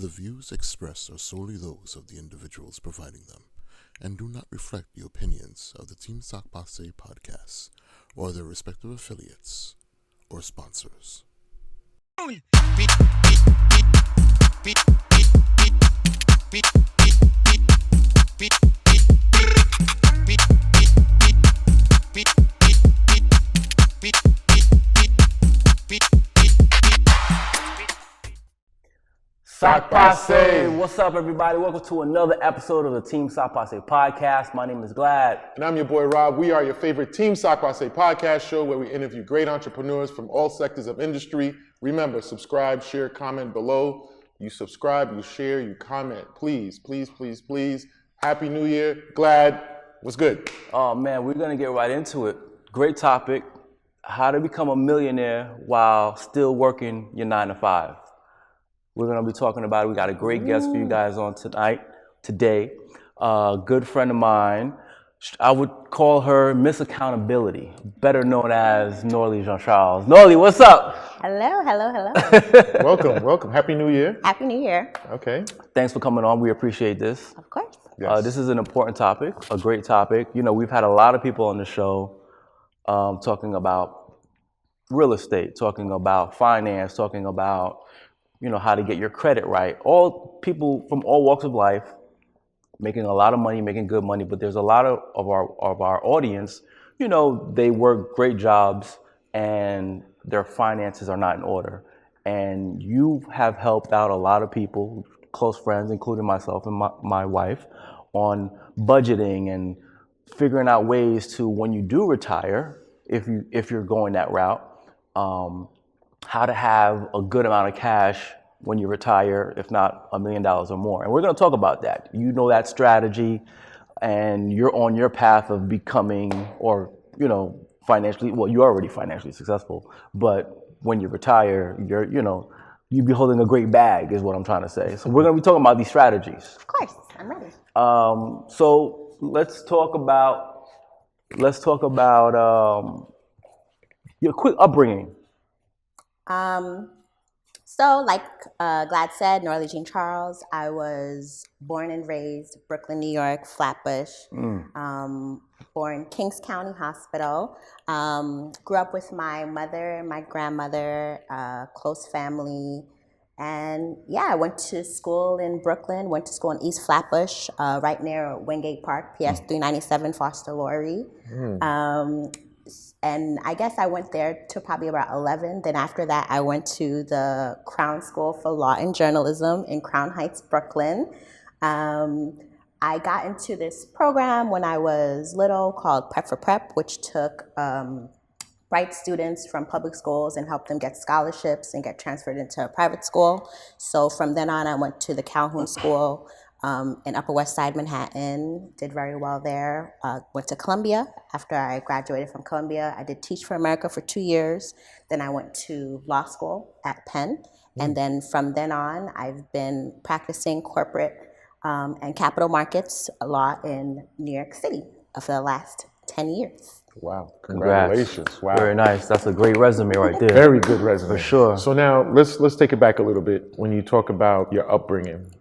The views expressed are solely those of the individuals providing them and do not reflect the opinions of the Team Sakpase podcast or their respective affiliates or sponsors. Sakpase, what's up, everybody? Welcome to another episode of the Team Sakpase podcast. My name is Glad. And I'm your boy Rob. We are your favorite Team Sakpase podcast show where we interview great entrepreneurs from all sectors of industry. Remember, subscribe, share, comment below. You subscribe, you share, you comment. Please, please, please, please. Happy New Year. Glad. What's good? Oh, man, we're going to get right into it. Great topic. How to become a millionaire while still working your 9 to 5. We're going to be talking about it. We got a great guest for you guys on today. A good friend of mine. I would call her Miss Accountability, better known as Norley Jean-Charles. Norley, what's up? Hello. Welcome. Happy New Year. Happy New Year. Okay. Thanks for coming on. We appreciate this. Of course. Yes. This is an important topic, a great topic. You know, we've had a lot of people on the show talking about real estate, talking about finance, talking about how to get your credit right. All people from all walks of life, making a lot of money, making good money, but there's a lot of our audience, they work great jobs and their finances are not in order. And you have helped out a lot of people, close friends, including myself and my wife, on budgeting and figuring out ways to, when you do retire, if you're going that route, how to have a good amount of cash when you retire, if not $1 million or more. And we're going to talk about that. You know that strategy, and you're on your path of becoming, or, financially, well, you're already financially successful, but when you retire, you'll be holding a great bag, is what I'm trying to say. So we're going to be talking about these strategies. Of course, I'm ready. So let's talk about your quick upbringing. So like Glad said, Norley Jean-Charles, I was born and raised Brooklyn, New York, Flatbush, born Kings County Hospital. Grew up with my mother, my grandmother, close family. And yeah, I went to school in Brooklyn, went to school in East Flatbush, right near Wingate Park, PS 397 Foster Laurie. And I guess I went there to probably about 11. Then after that, I went to the Crown School for Law and Journalism in Crown Heights, Brooklyn. I got into this program when I was little called Prep for Prep, which took bright students from public schools and helped them get scholarships and get transferred into a private school. So from then on, I went to the Calhoun School in Upper West Side, Manhattan, did very well there. Went to Columbia. After I graduated from Columbia, I did Teach for America for 2 years. Then I went to law school at Penn. And then from then on, I've been practicing corporate and capital markets law in New York City for the last 10 years. Wow. Congratulations. Wow. Very nice. That's a great resume right there. Very good resume. For sure. So now let's take it back a little bit. When you talk about your upbringing,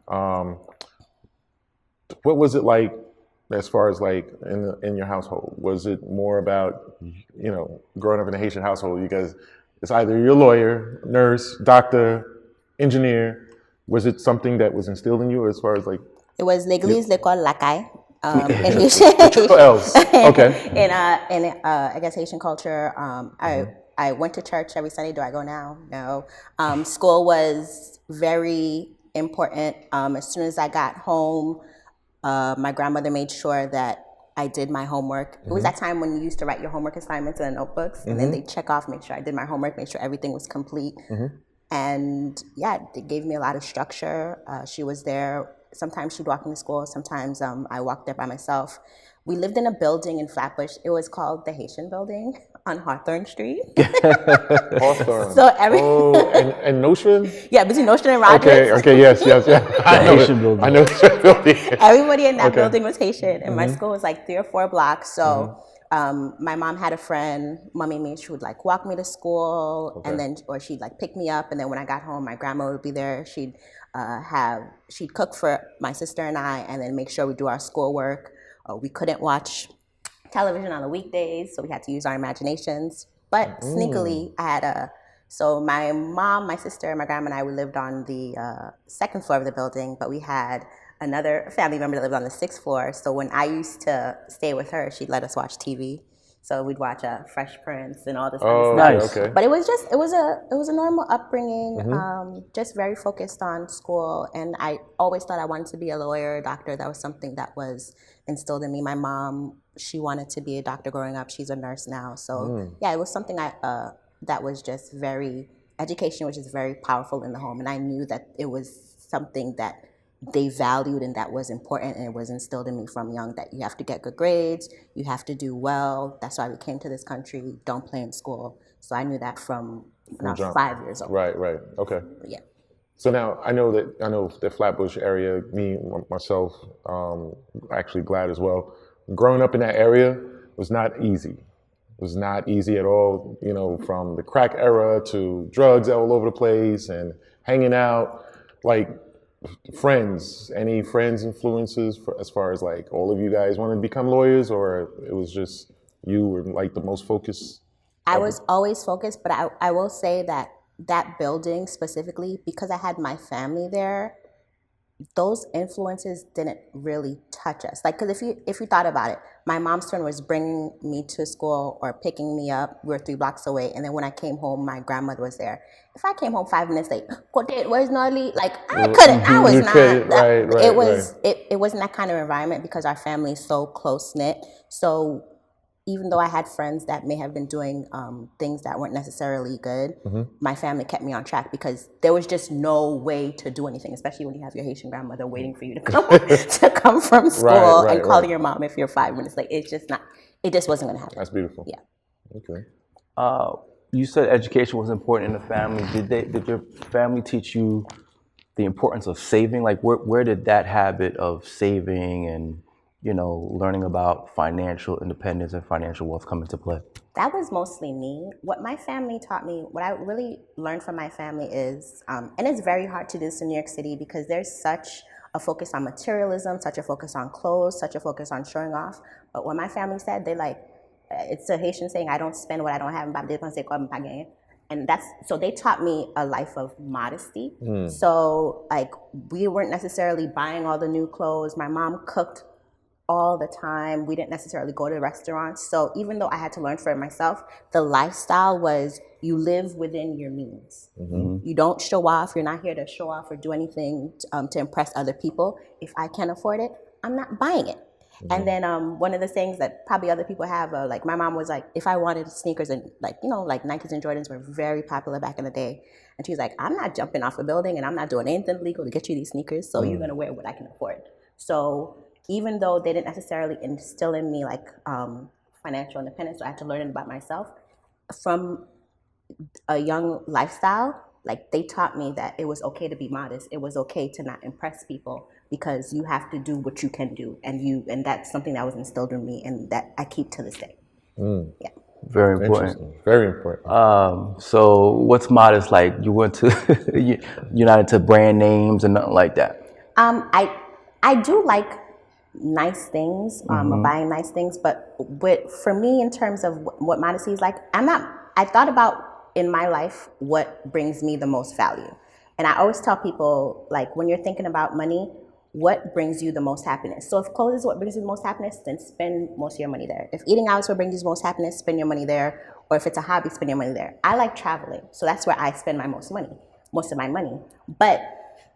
what was it like as far as like in your household? Was it more about, growing up in a Haitian household, you guys, it's either you're a lawyer, nurse, doctor, engineer. Was it something that was instilled in you as far as like? It was l'église, l'école, la caille. What else? Okay. In I guess Haitian culture, I went to church every Sunday. Do I go now? No. School was very important. As soon as I got home, my grandmother made sure that I did my homework. It was that time when you used to write your homework assignments in the notebooks, and then they check off, make sure I did my homework, make sure everything was complete. And yeah, it gave me a lot of structure. She was there. Sometimes she'd walk me to school. Sometimes I walked there by myself. We lived in a building in Flatbush. It was called the Haitian Building on Hawthorne Street. Hawthorne. So and Nostrand? Yeah, between Nostrand and Rogers. Okay, yes. I know Haitian building. I know Haitian building. Everybody in that building was Haitian, and my school was like 3 or 4 blocks. So my mom had a friend, Mommy, she would like walk me to school, and then, or she'd like pick me up, and then when I got home, my grandma would be there. She'd she'd cook for my sister and I, and then make sure we do our schoolwork. We couldn't watch television on the weekdays, so we had to use our imaginations. But sneakily, so my mom, my sister, my grandma, and I, we lived on the second floor of the building, but we had another family member that lived on the sixth floor. So when I used to stay with her, she'd let us watch TV. So we'd watch Fresh Prince and all this kind of stuff. Nice. Okay. But it was a normal upbringing, just very focused on school. And I always thought I wanted to be a lawyer, a doctor. That was something that was instilled in me. My mom, she wanted to be a doctor growing up. She's a nurse now. So yeah, it was something that was just education, which is very powerful in the home. And I knew that it was something that they valued and that was important, and it was instilled in me from young that you have to get good grades, you have to do well. That's why we came to this country. Don't play in school. So I knew that from when I was 5 years old. Right. Okay. Yeah. So now I know the Flatbush area, me, myself, actually glad as well. Growing up in that area was not easy. It was not easy at all, from the crack era to drugs all over the place and hanging out. Like, friends, any friends influences as far as like all of you guys wanted to become lawyers, or it was just you were like the most focused? I was always focused, but I will say that building specifically, because I had my family there, those influences didn't really touch us. Like, because if you thought about it, my mom's friend was bringing me to school or picking me up. We were 3 blocks away, and then when I came home, my grandmother was there. If I came home 5 minutes late, where's Nolly? Like, I couldn't. I was not. It wasn't that kind of environment because our family is so close knit. So even though I had friends that may have been doing things that weren't necessarily good, my family kept me on track because there was just no way to do anything, especially when you have your Haitian grandmother waiting for you to come from school and calling your mom if you're 5 minutes late. It just wasn't going to happen. That's beautiful. Yeah. Okay. You said education was important in the family. Did your family teach you the importance of saving? Like, where did that habit of saving and learning about financial independence and financial wealth come into play? That was mostly me. What my family taught me, what I really learned from my family is, and it's very hard to do this in New York City because there's such a focus on materialism, such a focus on clothes, such a focus on showing off. But what my family said, it's a Haitian saying, I don't spend what I don't have, and so they taught me a life of modesty. So like, we weren't necessarily buying all the new clothes. My mom cooked all the time. We didn't necessarily go to restaurants. So even though I had to learn for it myself, the lifestyle was you live within your means. You don't show off. You're not here to show off or do anything to impress other people. If I can't afford it, I'm not buying it. And then one of the things that probably other people have, like my mom was like, if I wanted sneakers and like Nikes and Jordans were very popular back in the day. And she's like, I'm not jumping off a building and I'm not doing anything legal to get you these sneakers. So you're going to wear what I can afford. So even though they didn't necessarily instill in me like financial independence, so I had to learn it about myself from a young lifestyle. Like, they taught me that it was okay to be modest. It was okay to not impress people because you have to do what you can do, and that's something that was instilled in me and that I keep to this day. Yeah. Very important. Very important. So what's modest like? You went to you're not into brand names and nothing like that. I do like nice things, buying nice things, but for me, in terms of what modesty is like, I thought about in my life what brings me the most value. And I always tell people, like, when you're thinking about money, what brings you the most happiness? So if clothes is what brings you the most happiness, then spend most of your money there. If eating out is what brings you the most happiness, spend your money there. Or if it's a hobby, spend your money there. I like traveling, so that's where I spend most of my money. But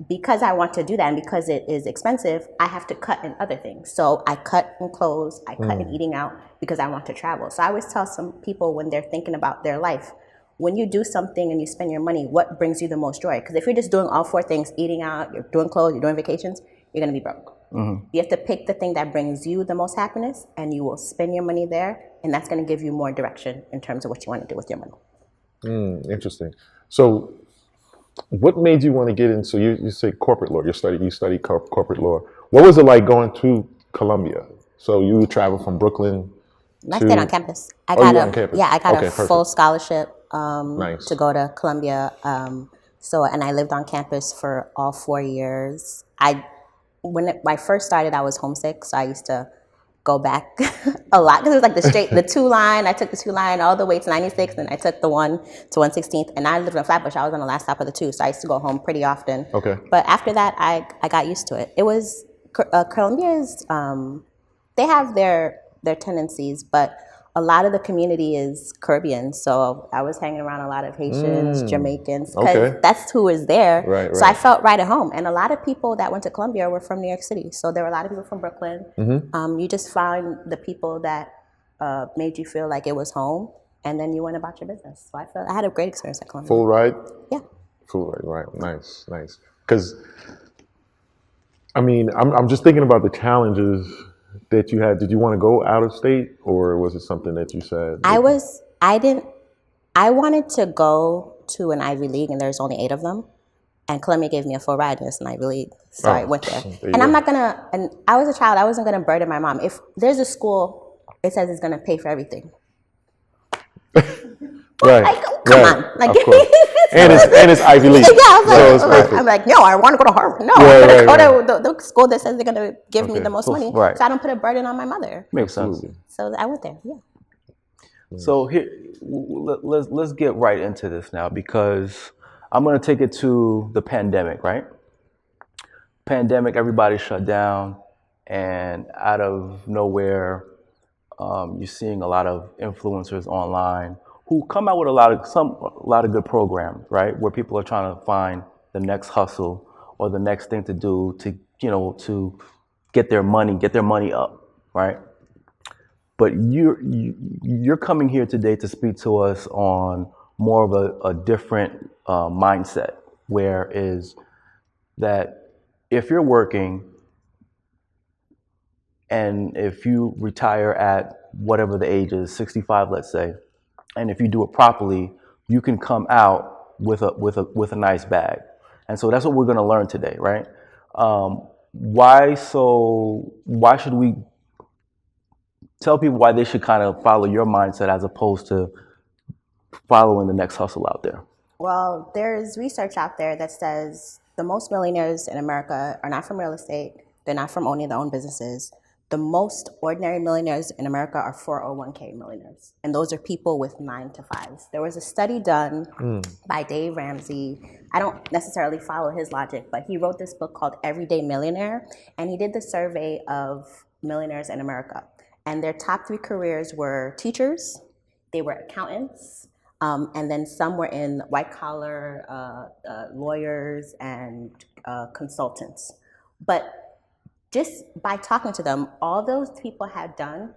because I want to do that and because it is expensive, I have to cut in other things. So I cut in clothes, I cut in eating out because I want to travel. So I always tell some people when they're thinking about their life, when you do something and you spend your money, what brings you the most joy? Because if you're just doing all 4 things, eating out, you're doing clothes, you're doing vacations, you're going to be broke. You have to pick the thing that brings you the most happiness, and you will spend your money there, and that's going to give you more direction in terms of what you want to do with your money. Interesting. So what made you want to get into, you say corporate law, you study corporate law. What was it like going to Columbia? So you would travel from Brooklyn I stayed on campus. I got on campus. Yeah, I got a perfect. full scholarship Nice. to go to Columbia. So, and I lived on campus for all 4 years. When I first started, I was homesick, so I used to go back a lot because it was like the 2 line. I took the 2 line all the way to 96, and I took the 1 to 116th. And I lived in Flatbush. I was on the last stop of the 2, so I used to go home pretty often. Okay. But after that, I got used to it. It was Columbia is they have their tendencies, but a lot of the community is Caribbean. So I was hanging around a lot of Haitians, Jamaicans, because Okay. that's who is there. Right, So I right. felt right at home. And a lot of people that went to Columbia were from New York City. So there were a lot of people from Brooklyn. You just found the people that made you feel like it was home, and then you went about your business. So I had a great experience at Columbia. Full ride? Yeah. Full ride, right. Nice, nice. Because, I mean, I'm just thinking about the challenges that you had. Did you want to go out of state, or was it something that you said? I wanted to go to an Ivy League, and there's only 8 of them. And Columbia gave me a full ride in this Ivy League. So I went there. And I'm not gonna, and I was a child, I wasn't gonna burden my mom. If there's a school, it says it's gonna pay for everything. Right. Like, come on. Like, of course. And it's Ivy League. Yeah, I was like, so it's perfect. I'm like, no, I want to go to Harvard. No, Right, I'm right, going to go to the school that says they're going to give me the most money. right. So I don't put a burden on my mother. Makes sense. Absolutely. So I went there, yeah. So here, let's get right into this now, because I'm going to take it to the pandemic, right? Pandemic, everybody shut down, and out of nowhere, you're seeing a lot of influencers online who come out with a lot of good programs, right? Where people are trying to find the next hustle or the next thing to do to get their money up, right? But you're coming here today to speak to us on more of a different mindset, where is that if you're working and if you retire at whatever the age is, 65, let's say, and if you do it properly, you can come out with a nice bag. And so that's what we're going to learn today, right? Why should we tell people why they should kind of follow your mindset as opposed to following the next hustle out there? Well, there's research out there that says the most millionaires in America are not from real estate. They're not from owning their own businesses. The most ordinary millionaires in America are 401k millionaires. And those are people with 9 to 5s. There was a study done by Dave Ramsey. I don't necessarily follow his logic, but he wrote this book called Everyday Millionaire. And he did the survey of millionaires in America. And their top 3 careers were teachers, they were accountants, and then some were in white collar lawyers and consultants. But just by talking to them, all those people had done,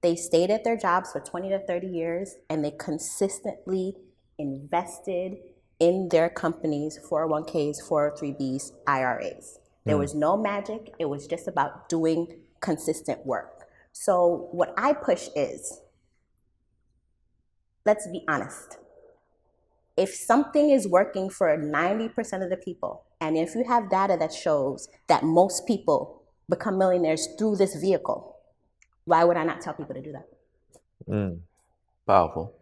they stayed at their jobs for 20 to 30 years, and they consistently invested in their companies, 401ks, 403bs, IRAs. There was no magic. It was just about doing consistent work. So what I push is, let's be honest. If something is working for 90% of the people, and if you have data that shows that most people become millionaires through this vehicle, why would I not tell people to do that? Powerful.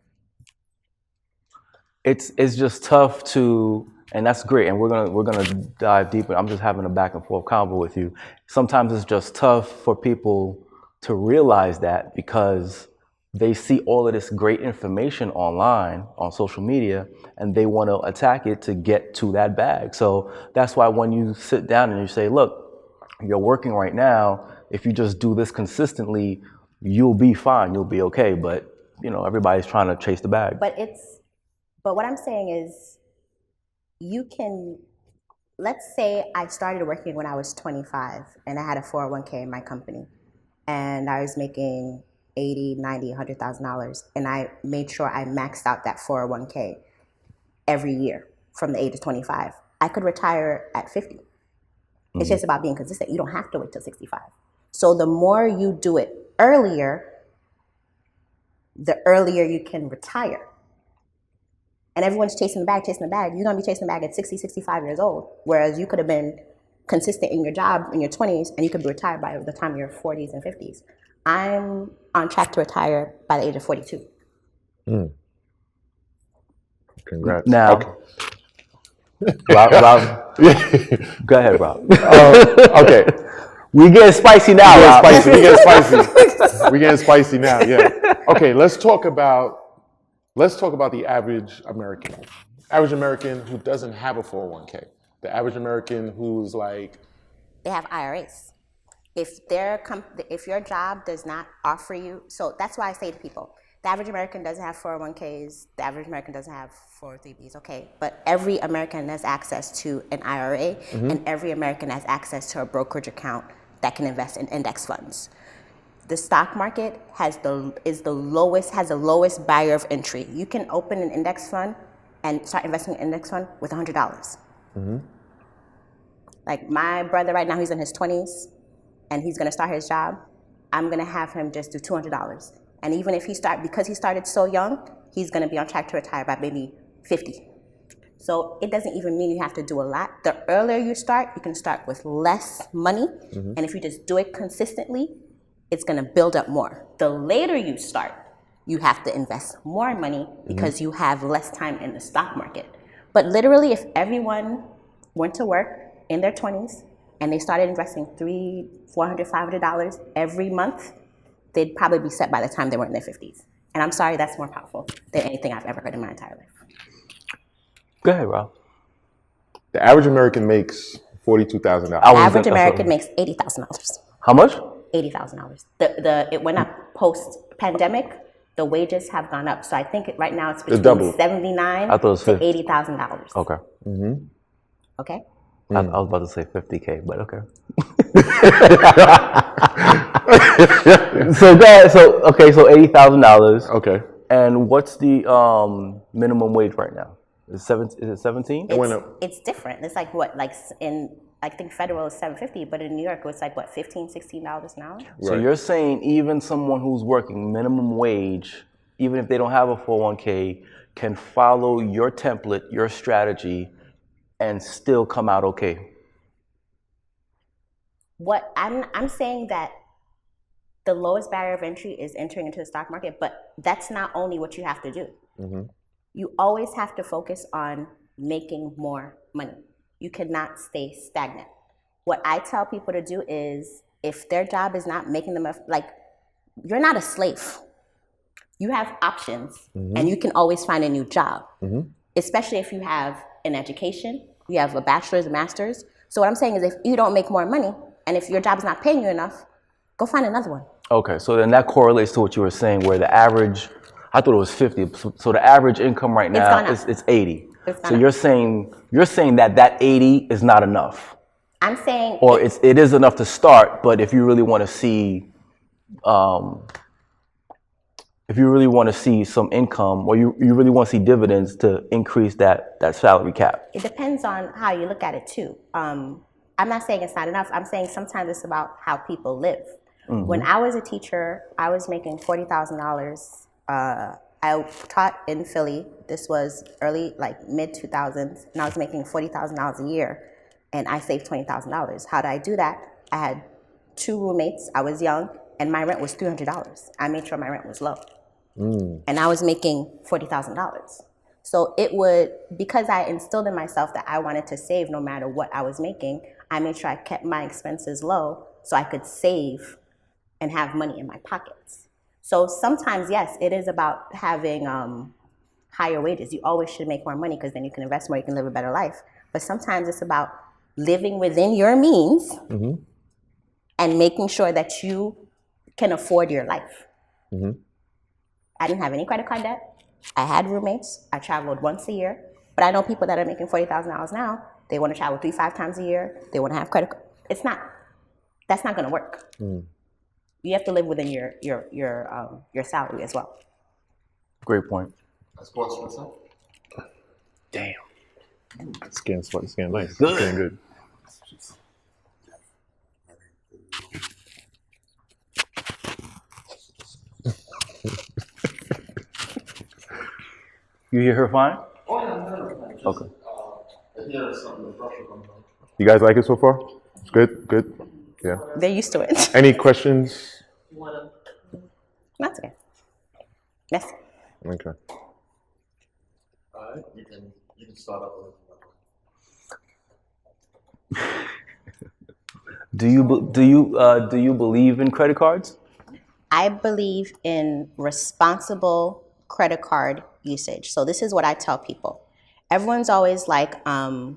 It's just tough to, and that's great, and we're gonna dive deeper. I'm just having a back and forth convo with you. Sometimes it's just tough for people to realize that, because they see all of this great information online on social media, and they want to attack it to get to that bag. So that's why when you sit down and you say, look, you're working right now, if you just do this consistently, you'll be fine, you'll be okay. But everybody's trying to chase the bag. But what I'm saying is, let's say I started working when I was 25 and I had a 401k in my company, and I was making $80,000, $90,000, $100,000, and I made sure I maxed out that 401k every year from the age of 25. I could retire at 50. It's just about being consistent. You don't have to wait till 65. So the more you do it earlier, the earlier you can retire. And everyone's chasing the bag. You're going to be chasing the bag at 60, 65 years old, whereas you could have been consistent in your job in your 20s, and you could be retired by the time you're 40s and 50s. I'm on track to retire by the age of 42. Congrats. Now, Okay. Rob, go ahead, Rob. Okay. We getting spicy now, Rob. We getting spicy. We getting spicy now. Yeah. Okay. Let's talk about the average American. Average American who doesn't have a 401k. The average American who's like, They have IRAs. If your job does not offer you, so that's why I say to people, the average American doesn't have 401ks, the average American doesn't have 403bs, okay, but every American has access to an IRA, and every American has access to a brokerage account that can invest in index funds. The stock market has the lowest barrier of entry. You can open an index fund and start investing in an index fund with $100. Like my brother right now, he's in his 20s, and he's gonna start his job. I'm gonna have him just do $200. And even if because he started so young, he's gonna be on track to retire by maybe 50. So it doesn't even mean you have to do a lot. The earlier you start, you can start with less money. And if you just do it consistently, it's gonna build up more. The later you start, you have to invest more money because you have less time in the stock market. But literally, if everyone went to work in their 20s and they started investing $300, $400, $500 every month, they'd probably be set by the time they were in their 50s. And I'm sorry, that's more powerful than anything I've ever heard in my entire life. Go ahead, Rob. the average American makes $42,000. The average American makes $80,000. How much? $80,000. It went up post-pandemic. The wages have gone up, so I think right now it's between $79,000 to $80,000. Okay. Okay. I was about to say 50K, but okay. So $80,000. Okay. And what's the minimum wage right now? Is it 17? It's different. It's like what, like I think federal is $7.50, but in New York it's like what, $15, $16 an hour. So you're saying even someone who's working minimum wage, even if they don't have a 401k, can follow your template, your strategy, and still come out okay? What I'm saying that the lowest barrier of entry is entering into the stock market, but that's not only what you have to do. You always have to focus on making more money. You cannot stay stagnant. What I tell people to do is, if their job is not making them, like, you're not a slave. You have options, and you can always find a new job, especially if you have an education, you have a bachelor's, a master's. So what I'm saying is, if you don't make more money, and if your job is not paying you enough, go find another one. Okay, so then that correlates to what you were saying, where the average, I thought it was 50. So the average income right now it's 80. So you're saying that 80 is not enough. I'm saying, or it is enough to start, but if you really want to see, some income, or you really want to see dividends to increase that salary cap. It depends on how you look at it too. I'm not saying it's not enough. I'm saying sometimes it's about how people live. When I was a teacher, I was making $40,000. I taught in Philly. This was early, like mid-2000s, and I was making $40,000 a year, and I saved $20,000. How did I do that? I had 2 roommates. I was young, and my rent was $300. I made sure my rent was low. And I was making $40,000. So because I instilled in myself that I wanted to save no matter what I was making, I made sure I kept my expenses low so I could save and have money in my pockets. So sometimes, yes, it is about having higher wages. You always should make more money because then you can invest more, you can live a better life. But sometimes it's about living within your means and making sure that you can afford your life. I didn't have any credit card debt. I had roommates. I traveled once a year. But I know people that are making $40,000 now. They want to travel 3-5 times a year. They want to have credit card. That's not going to work. You have to live within your salary as well. Great point. Damn. It's getting nice. Good. It's getting good. You hear her fine? Oh yeah, no. Okay. I hear some pressure coming on. You guys like it so far? It's good? Yeah. They're used to it. Any questions? That's okay. Yes. Okay. Alright, you can start up with Do you believe in credit cards? I believe in responsible credit card usage. So this is what I tell people. Everyone's always like, I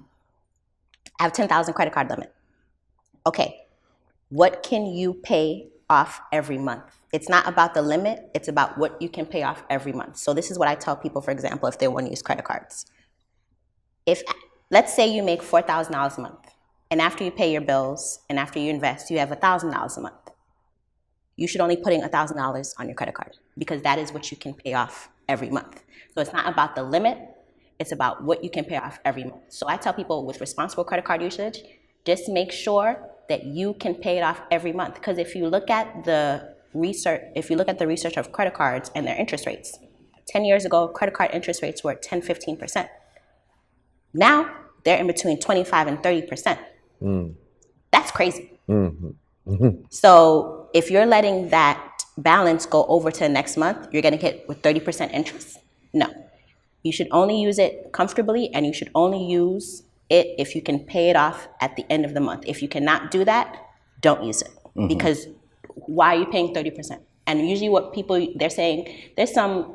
have 10,000 credit card limit. Okay, what can you pay off every month? It's not about the limit, it's about what you can pay off every month. So this is what I tell people, for example, if they want to use credit cards. If, let's say you make $4,000 a month, and after you pay your bills and after you invest, you have $1,000 a month. You should only put in $1,000 on your credit card because that is what you can pay off every month. So it's not about the limit, it's about what you can pay off every month. So I tell people with responsible credit card usage, just make sure that you can pay it off every month. Because if you look at the research of credit cards and their interest rates, 10 years ago, credit card interest rates were 10, 15%. Now they're in between 25 and 30%. That's crazy. So if you're letting that balance go over to the next month, you're getting hit with 30% interest. No, you should only use it comfortably, and you should only use it if you can pay it off at the end of the month. If you cannot do that, don't use it, because why are you paying 30%? And usually what people, they're saying, there's some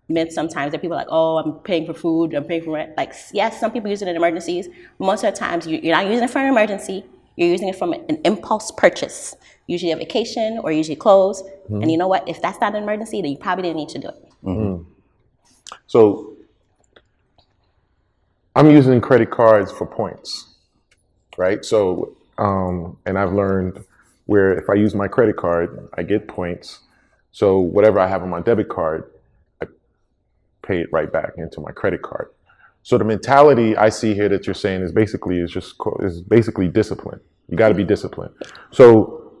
myth sometimes that people are like, oh, I'm paying for food, I'm paying for rent. Like, yes, some people use it in emergencies. Most of the times you're not using it for an emergency, you're using it from an impulse purchase, usually a vacation or usually clothes. And you know what? If that's not an emergency, then you probably didn't need to do it. So I'm using credit cards for points, right? So, and I've learned where if I use my credit card, I get points. So whatever I have on my debit card, I pay it right back into my credit card. So the mentality I see here that you're saying is basically discipline. You got to be disciplined. So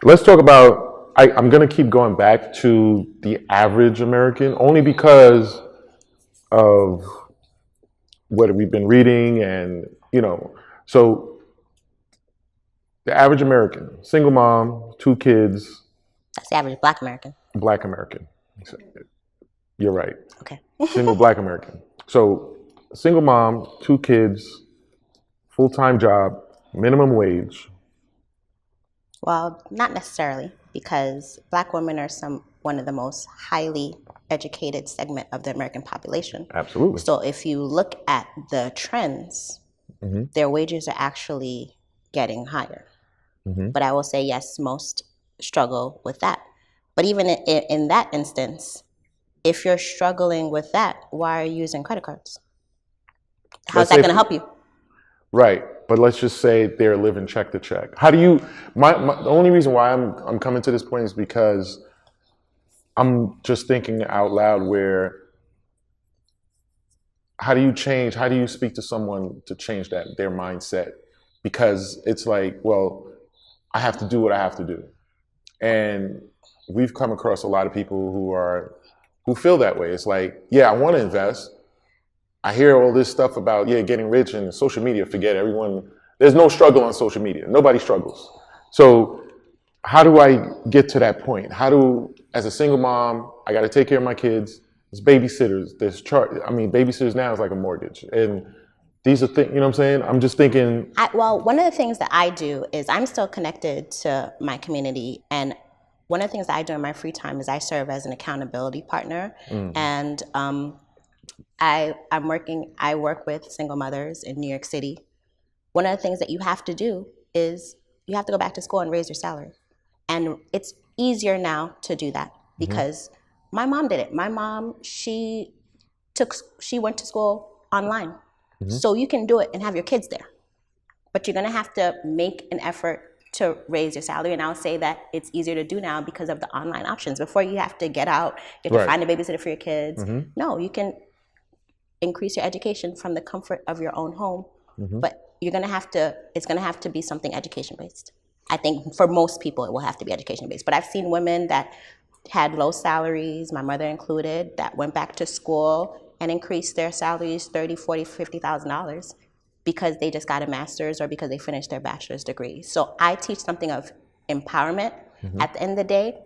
let's talk about. I'm going to keep going back to the average American only because of what we've been reading, and so the average American, single mom, 2 kids. That's the average Black American. Black American. You're right. Okay. Single Black American. So single mom, 2 kids, full-time job, minimum wage. Well, not necessarily, because Black women are one of the most highly educated segment of the American population. Absolutely. So if you look at the trends, their wages are actually getting higher. But I will say, yes, most struggle with that. But even in that instance, if you're struggling with that, why are you using credit cards? How's that going to help you? Right. But let's just say they're living check to check. How do you, the only reason why I'm coming to this point is because I'm just thinking out loud how do you speak to someone to change their mindset? Because it's like, well, I have to do what I have to do. And we've come across a lot of people who feel that way. It's like, yeah, I want to invest. I hear all this stuff about, getting rich and social media. Forget everyone. There's no struggle on social media. Nobody struggles. So how do I get to that point? As a single mom, I got to take care of my kids. There's babysitters. Babysitters now is like a mortgage. And these are things, you know what I'm saying? I'm just thinking. One of the things that I do is I'm still connected to my community. And one of the things that I do in my free time is I serve as an accountability partner. And I work with single mothers in New York City. One of the things that you have to do is you have to go back to school and raise your salary. And it's easier now to do that because my mom did it. My mom, she went to school online. So you can do it and have your kids there. But you're going to have to make an effort to raise your salary. And I'll say that it's easier to do now because of the online options. Before, you have to get out, you have to find a babysitter for your kids. No, you can increase your education from the comfort of your own home. But it's going to have to be something education based. I think for most people, it will have to be education based. But I've seen women that had low salaries, my mother included, that went back to school and increased their salaries $30,000, $40,000, $50,000 because they just got a master's or because they finished their bachelor's degree. So I teach something of empowerment. At the end of the day,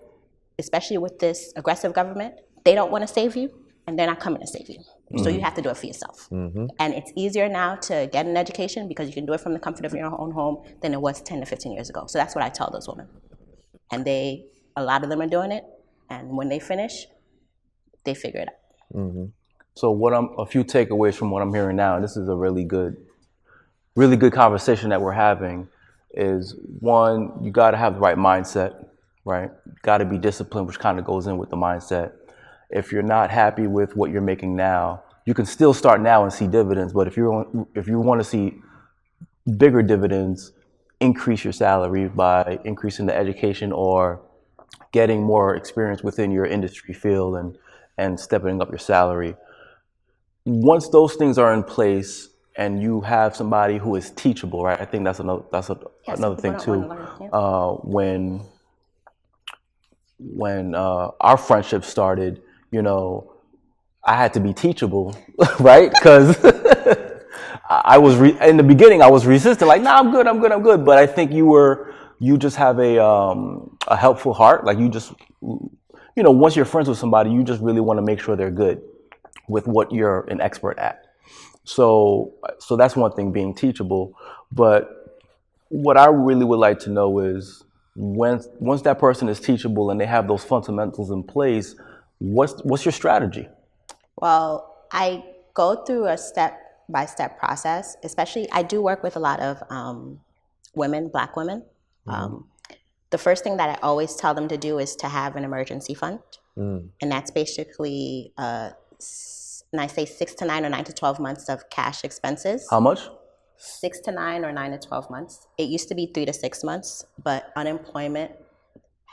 especially with this aggressive government, they don't want to save you and they're not coming to save you. So you have to do it for yourself. And it's easier now to get an education because you can do it from the comfort of your own home than it was 10 to 15 years ago. So that's what I tell those women. And a lot of them are doing it. And when they finish, they figure it out. So a few takeaways from what I'm hearing now, and this is a really good conversation that we're having, is one, you got to have the right mindset, right? Got to be disciplined, which kind of goes in with the mindset. If you're not happy with what you're making now, you can still start now and see dividends. But if you want to see bigger dividends, increase your salary by increasing the education or getting more experience within your industry field and stepping up your salary. Once those things are in place and you have somebody who is teachable, right? I think that's another thing too. When our friendship started, I had to be teachable, right? Because in the beginning I was resistant, like, nah, I'm good. But I think you just have a helpful heart. Like once you're friends with somebody, you just really want to make sure they're good with what you're an expert at. So that's one thing, being teachable. But what I really would like to know is once that person is teachable and they have those fundamentals in place, what's your strategy? Well, I go through a step-by-step process. Especially, I do work with a lot of women, Black women. The first thing that I always tell them to do is to have an emergency fund. And that's basically, and I say 6 to 9 or 9 to 12 months of cash expenses. How much? 6 to 9 or 9 to 12 months. It used to be 3 to 6 months, but unemployment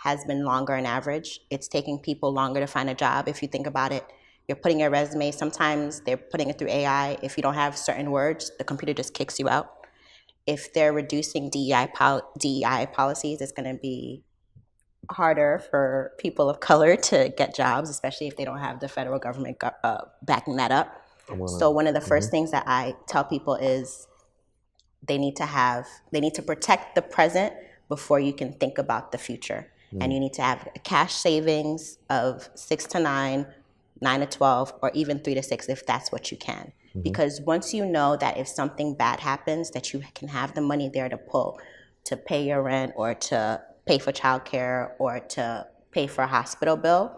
has been longer on average. It's taking people longer to find a job. If you think about it, you're putting your resume, sometimes they're putting it through AI. If you don't have certain words, the computer just kicks you out. If they're reducing DEI policies, it's going to be harder for people of color to get jobs, especially if they don't have the federal government backing that up. So one of the first things that I tell people is they need to protect the present before you can think about the future. And you need to have a cash savings of 6 to 9, 9 to 12, or even 3 to 6 if that's what you can. Because once you know that if something bad happens, that you can have the money there to pull to pay your rent or to pay for childcare or to pay for a hospital bill,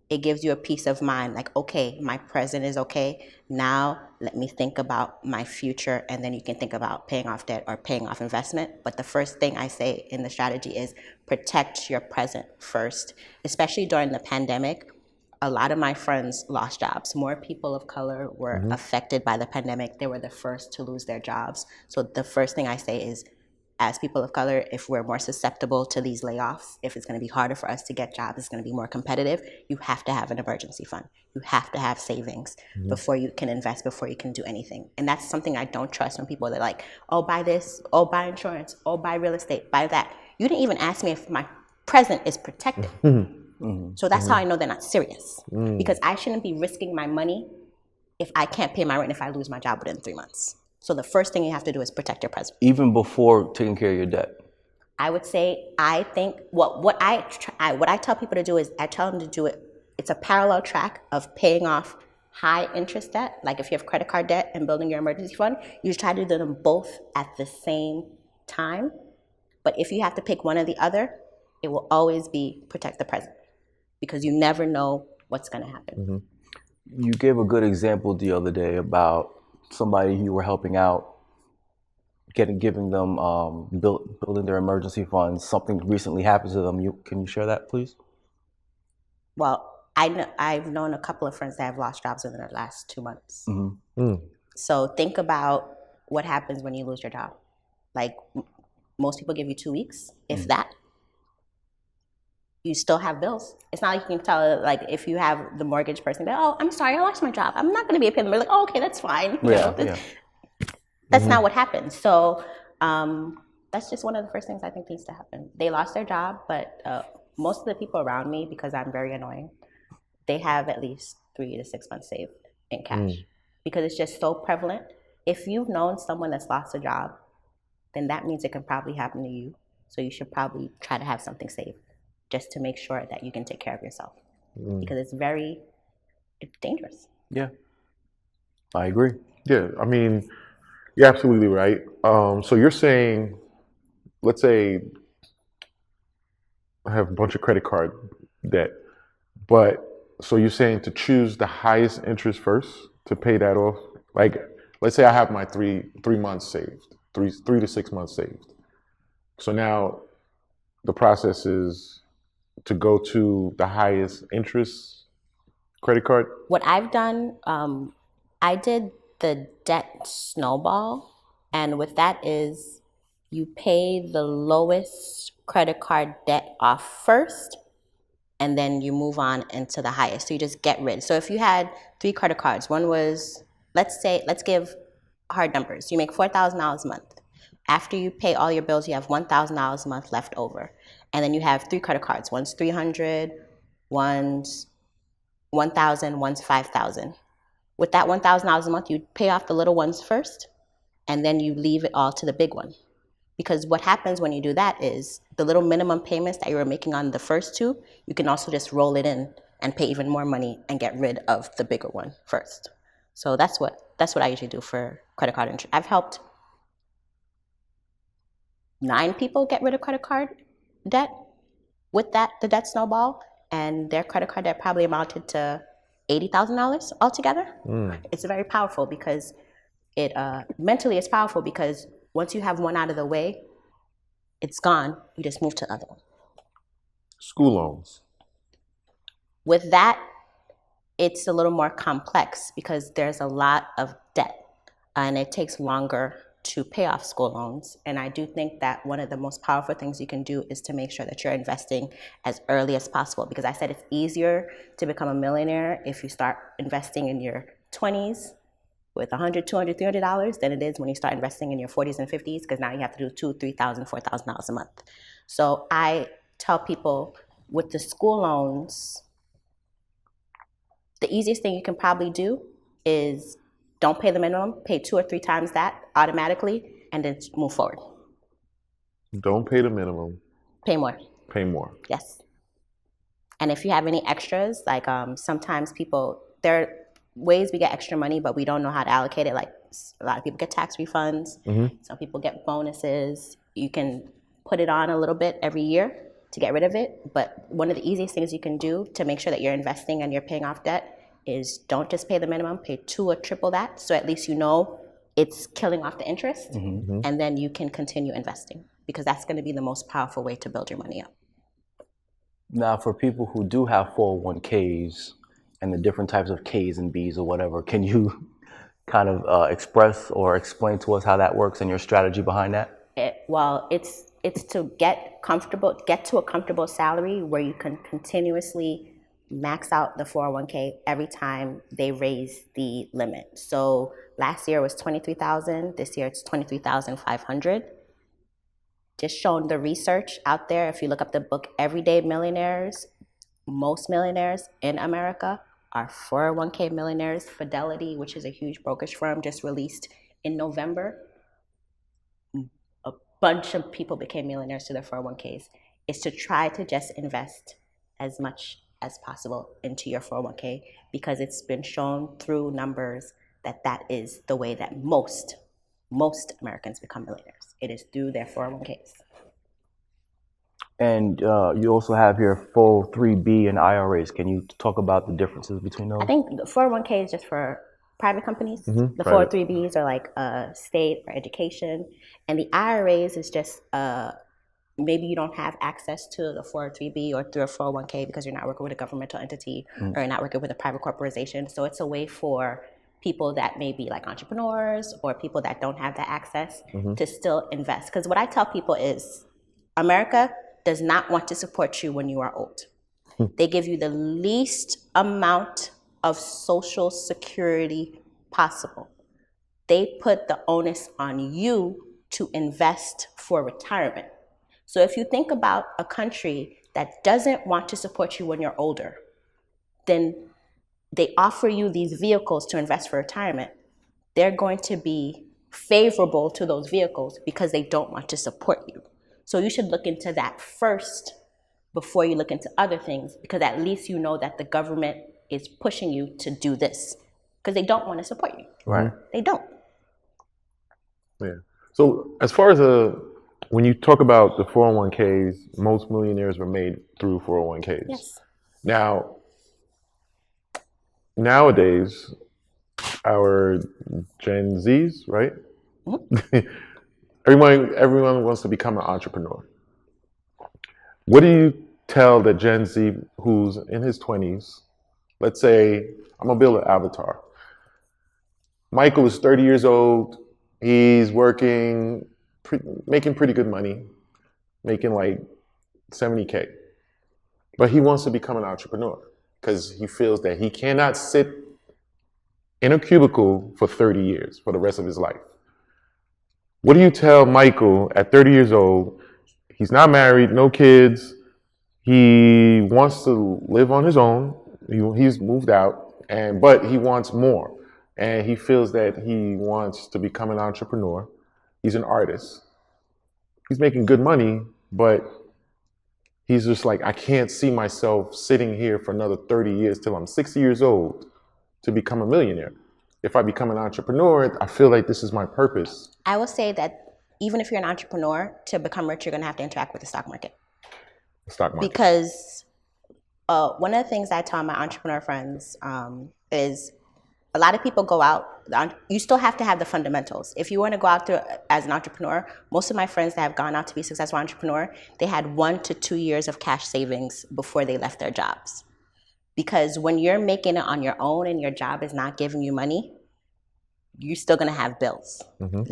it gives you a peace of mind. Like, okay, my present is okay. Now let me think about my future, and then you can think about paying off debt or paying off investment. But the first thing I say in the strategy is protect your present first, especially during the pandemic. A lot of my friends lost jobs. More people of color were affected by the pandemic. They were the first to lose their jobs. So the first thing I say is, as people of color, if we're more susceptible to these layoffs, if it's going to be harder for us to get jobs, it's going to be more competitive, you have to have an emergency fund. You have to have savings before you can invest, before you can do anything. And that's something I don't trust when people are like, oh, buy this, oh, buy insurance, oh, buy real estate, buy that. You didn't even ask me if my present is protected. So that's how I know they're not serious. Because I shouldn't be risking my money if I can't pay my rent if I lose my job within 3 months. So the first thing you have to do is protect your present. Even before taking care of your debt? I would say, I think, what I tell people to do is, I tell them to do it, it's a parallel track of paying off high interest debt. Like if you have credit card debt and building your emergency fund, you try to do them both at the same time. But if you have to pick one or the other, it will always be protect the present, because you never know what's going to happen. You gave a good example the other day about somebody you were helping out, giving them building their emergency funds. Something recently happened to them. Can you share that, please? Well, I've known a couple of friends that have lost jobs within the last 2 months. So think about what happens when you lose your job. Like most people give you 2 weeks, if that. You still have bills. It's not like you can tell, like if you have the mortgage person, oh, I'm sorry, I lost my job. I'm not going to be able to pay them. They're like, oh, okay, that's fine. That's not what happens. So that's just one of the first things I think needs to happen. They lost their job, but most of the people around me, because I'm very annoying, they have at least 3 to 6 months saved in cash, because it's just so prevalent. If you've known someone that's lost a job, then that means it can probably happen to you. So you should probably try to have something saved, just to make sure that you can take care of yourself, because it's dangerous. Yeah. I agree. Yeah, I mean, you're absolutely right. So you're saying, let's say I have a bunch of credit card debt, but so you're saying to choose the highest interest first to pay that off? Like, let's say I have my three months saved, three to 6 months saved. So now the process is to go to the highest interest credit card. What I've done, I did the debt snowball, and with that is you pay the lowest credit card debt off first, and then you move on into the highest. So you just get rid. So if you had 3 credit cards, one was, let's give hard numbers. You make $4,000 a month. After you pay all your bills, you have $1,000 a month left over, and then you have 3 credit cards. One's 300, one's 1,000, one's 5,000. With that $1,000 a month, you pay off the little ones first, and then you leave it all to the big one. Because what happens when you do that is the little minimum payments that you were making on the first two, you can also just roll it in and pay even more money and get rid of the bigger one first. So that's what I usually do for credit card interest. I've helped 9 people get rid of credit card debt with the debt snowball, and their credit card debt probably amounted to $80,000 altogether. It's very powerful because it mentally it's powerful because once you have one out of the way, it's gone. You just move to the other one. School loans. With that, it's a little more complex because there's a lot of debt, and it takes longer to pay off school loans. And I do think that one of the most powerful things you can do is to make sure that you're investing as early as possible, because I said it's easier to become a millionaire if you start investing in your 20s with $100, $200, $300 than it is when you start investing in your 40s and 50s, because now you have to do $2,000, $3,000, $4,000 a month. So I tell people with the school loans, the easiest thing you can probably do is don't pay the minimum, pay 2 or 3 times that automatically, and then move forward. Don't pay the minimum. Pay more. Pay more. Yes. And if you have any extras, like sometimes there are ways we get extra money, but we don't know how to allocate it. Like a lot of people get tax refunds. Some people get bonuses. You can put it on a little bit every year to get rid of it. But one of the easiest things you can do to make sure that you're investing and you're paying off debt is don't just pay the minimum, pay 2 or triple that. So at least you know it's killing off the interest, and then you can continue investing, because that's going to be the most powerful way to build your money up. Now, for people who do have 401ks and the different types of Ks and Bs or whatever, can you kind of express or explain to us how that works and your strategy behind that? It's to get to a comfortable salary where you can continuously max out the 401k every time they raise the limit. So last year was 23,000. This year it's 23,500. Just showing the research out there. If you look up the book Everyday Millionaires, most millionaires in America are 401k millionaires. Fidelity, which is a huge brokerage firm, just released in November. A bunch of people became millionaires through their 401ks. It's to try to just invest as much as possible into your 401k, because it's been shown through numbers that is the way that most Americans become millionaires. It is through their 401ks. And you also have your 403B and IRAs. Can you talk about the differences between those? I think the 401k is just for private companies. The private. 403Bs are like state or education. And the IRAs is just maybe you don't have access to the 403B or through a 401k because you're not working with a governmental entity or you're not working with a private corporation. So it's a way for people that may be like entrepreneurs or people that don't have that access to still invest. Because what I tell people is America does not want to support you when you are old. They give you the least amount of Social Security possible. They put the onus on you to invest for retirement. So if you think about a country that doesn't want to support you when you're older, then they offer you these vehicles to invest for retirement. They're going to be favorable to those vehicles because they don't want to support you. So you should look into that first before you look into other things, because at least you know that the government is pushing you to do this. because they don't want to support you. Right. They don't. Yeah. So as far as when you talk about the 401ks, most millionaires were made through 401ks. Yes. Now, nowadays, our Gen Zs, right? everyone wants to become an entrepreneur. What do you tell the Gen Z who's in his 20s? Let's say I'm gonna build an avatar. Michael is 30 years old. He's working, making pretty good money, making like 70K. But he wants to become an entrepreneur because he feels that he cannot sit in a cubicle for 30 years, for the rest of his life. What do you tell Michael at 30 years old? He's not married, no kids. He wants to live on his own. He's moved out, but he wants more. And he feels that he wants to become an entrepreneur. He's an artist. He's making good money, but he's just like, I can't see myself sitting here for another 30 years till I'm 60 years old to become a millionaire. If I become an entrepreneur, I feel like this is my purpose. I will say that even if you're an entrepreneur, to become rich, you're going to have to interact with the stock market. Stock market. Because one of the things I tell my entrepreneur friends is a lot of people go out, you still have to have the fundamentals. If you want to go out there as an entrepreneur, most of my friends that have gone out to be successful entrepreneur, they had 1 to 2 years of cash savings before they left their jobs. Because when you're making it on your own and your job is not giving you money, you're still going to have bills.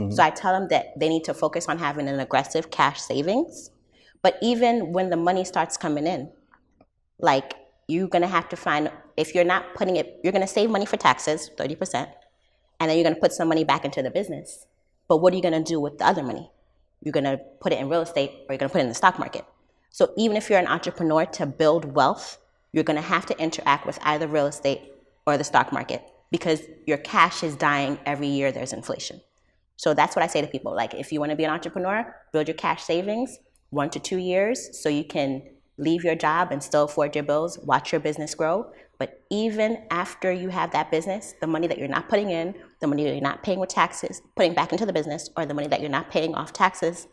So I tell them that they need to focus on having an aggressive cash savings. But even when the money starts coming in, like you're going to have to find, if you're not putting it, you're going to save money for taxes, 30%, and then you're going to put some money back into the business. But what are you going to do with the other money? You're going to put it in real estate or you're going to put it in the stock market. So even if you're an entrepreneur, to build wealth, you're going to have to interact with either real estate or the stock market because your cash is dying every year there's inflation. So that's what I say to people. Like, if you want to be an entrepreneur, build your cash savings 1 to 2 years so you can leave your job and still afford your bills, watch your business grow. But even after you have that business, the money that you're not putting in, the money that you're not paying with taxes, putting back into the business, or the money that you're not paying off taxes,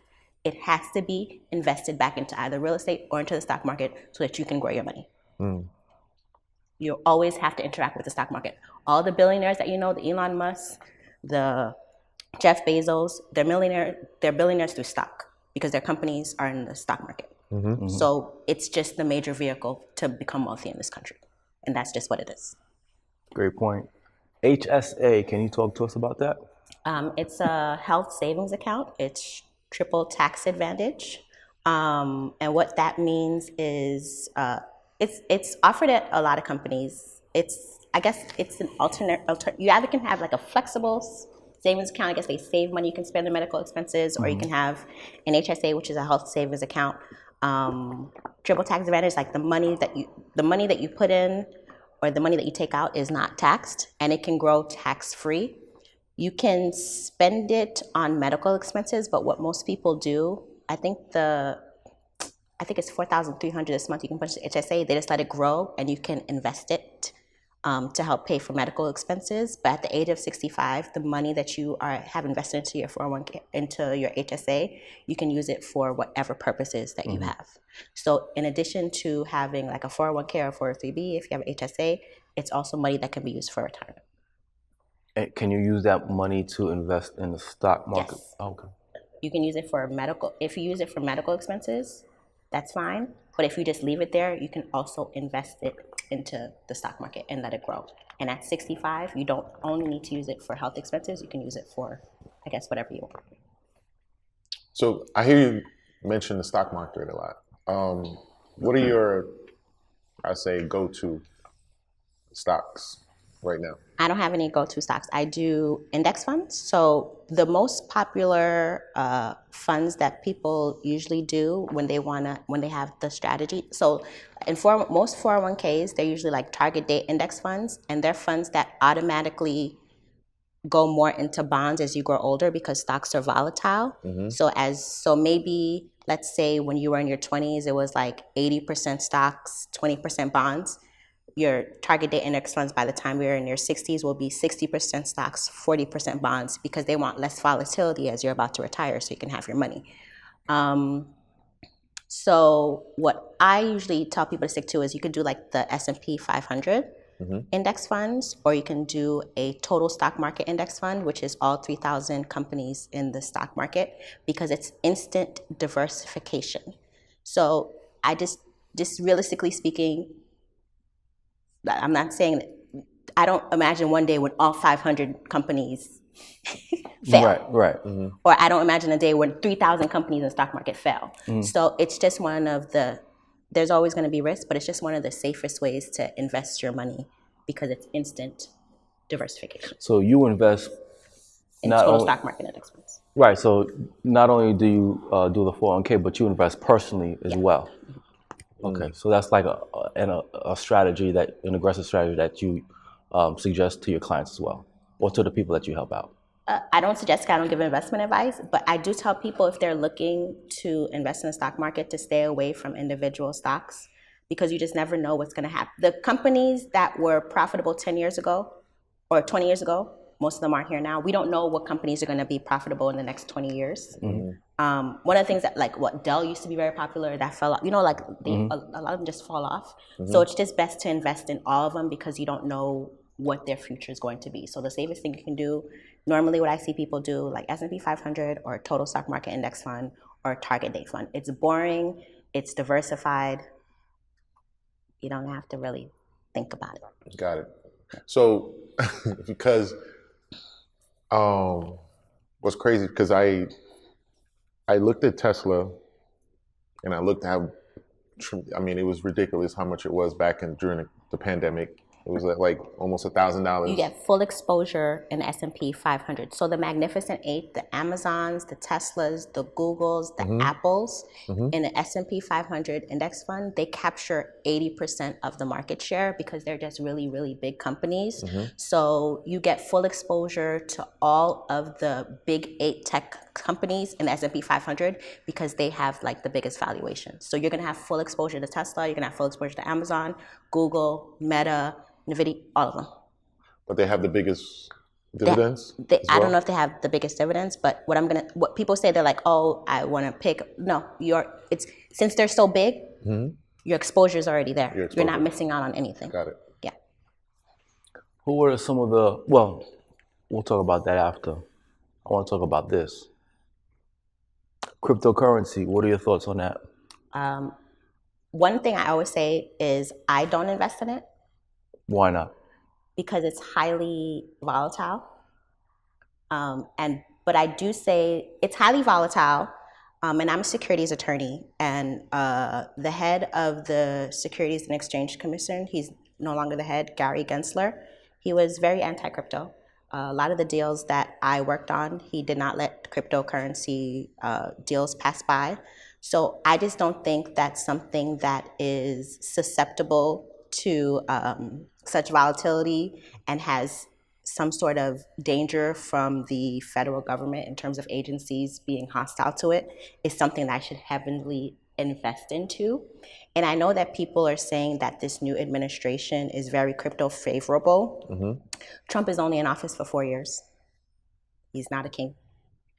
it has to be invested back into either real estate or into the stock market so that you can grow your money. You always have to interact with the stock market. All the billionaires that you know, the Elon Musk, the Jeff Bezos, they're billionaires through stock because their companies are in the stock market. So it's just the major vehicle to become wealthy in this country. And that's just what it is. Great point. HSA, can you talk to us about that? It's a health savings account. It's triple tax advantage. And what that means is it's offered at a lot of companies. I guess it's an alternate. You either can have like a flexible savings account. I guess they save money you can spend on medical expenses, or you can have an HSA, which is a health savings account. Triple tax advantage, like the money that you put in or the money that you take out is not taxed, and it can grow tax free. You can spend it on medical expenses, but what most people do, I think it's $4,300 this month. You can put it to HSA. They just let it grow, and you can invest it to help pay for medical expenses. But at the age of 65, the money that you have invested into your 401k, into your HSA, you can use it for whatever purposes that you have. So in addition to having like a 401k or 403b, if you have HSA, it's also money that can be used for retirement. And can you use that money to invest in the stock market? Yes. Okay. You can use it for medical. If you use it for medical expenses, that's fine. But if you just leave it there, you can also invest it into the stock market and let it grow. And at 65, you don't only need to use it for health expenses. You can use it for, I guess, whatever you want. So I hear you mention the stock market a lot. What are your, I say, go-to stocks right now? I don't have any go-to stocks. I do index funds. So the most popular funds that people usually do when they have the strategy. So in most 401ks, they're usually like target date index funds, and they're funds that automatically go more into bonds as you grow older because stocks are volatile. So maybe let's say when you were in your 20s, it was like 80% stocks, 20% bonds. your target date index funds by the time you're in your 60s will be 60% stocks, 40% bonds, because they want less volatility as you're about to retire so you can have your money. So what I usually tell people to stick to is you could do like the S&P 500 index funds, or you can do a total stock market index fund, which is all 3,000 companies in the stock market, because it's instant diversification. So I just realistically speaking, I'm not saying that, I don't imagine one day when all 500 companies fail. Right. Or I don't imagine a day when 3,000 companies in the stock market fail. So it's just one of the, there's always going to be risk, but it's just one of the safest ways to invest your money because it's instant diversification So you invest in not total only stock market index funds. right. So not only do you do the 401k, but you invest personally as well. Okay, so that's like a strategy, that an aggressive strategy that you suggest to your clients as well, or to the people that you help out. I don't suggest, I don't give investment advice, but I do tell people if they're looking to invest in the stock market to stay away from individual stocks, because you just never know what's going to happen. The companies that were profitable 10 years ago or 20 years ago, most of them aren't here now. We don't know what companies are going to be profitable in the next 20 years. One of the things that, like, what Dell used to be very popular, that fell off. You know, like a lot of them just fall off. So it's just best to invest in all of them because you don't know what their future is going to be. So the safest thing you can do, normally what I see people do, like S&P 500 or total stock market index fund or target date fund. It's boring, it's diversified. You don't have to really think about it. Got it. So, because what's crazy, because I looked at Tesla, and I looked at how, I mean, it was ridiculous how much it was back during the pandemic. It was like almost $1,000. You get full exposure in the S&P 500. So the Magnificent Eight, the Amazons, the Teslas, the Googles, the Apples, in the S&P 500 index fund, they capture 80% of the market share because they're just really, really big companies. So you get full exposure to all of the big 8 tech companies in the S&P 500 because they have like the biggest valuation. So you're going to have full exposure to Tesla, you're going to have full exposure to Amazon, Google, Meta, NVIDIA, all of them. But they have the biggest dividends? I don't know if they have the biggest dividends, but what people say, they're like, oh, I want to pick. No, since they're so big, your exposure is already there. You're not missing out on anything. Got it. Yeah. Who are some of the, well, we'll talk about that after. I want to talk about this. Cryptocurrency, what are your thoughts on that? One thing I always say is I don't invest in it. Why not? Because it's highly volatile. But I do say it's highly volatile, and I'm a securities attorney, and the head of the Securities and Exchange Commission, he's no longer the head, Gary Gensler, he was very anti-crypto. A lot of the deals that I worked on, he did not let cryptocurrency deals pass by. So I just don't think that's something that is susceptible to such volatility and has some sort of danger from the federal government in terms of agencies being hostile to it, is something that I should heavily invest into. And I know that people are saying that this new administration is very crypto favorable. Trump is only in office for 4 years. He's not a king.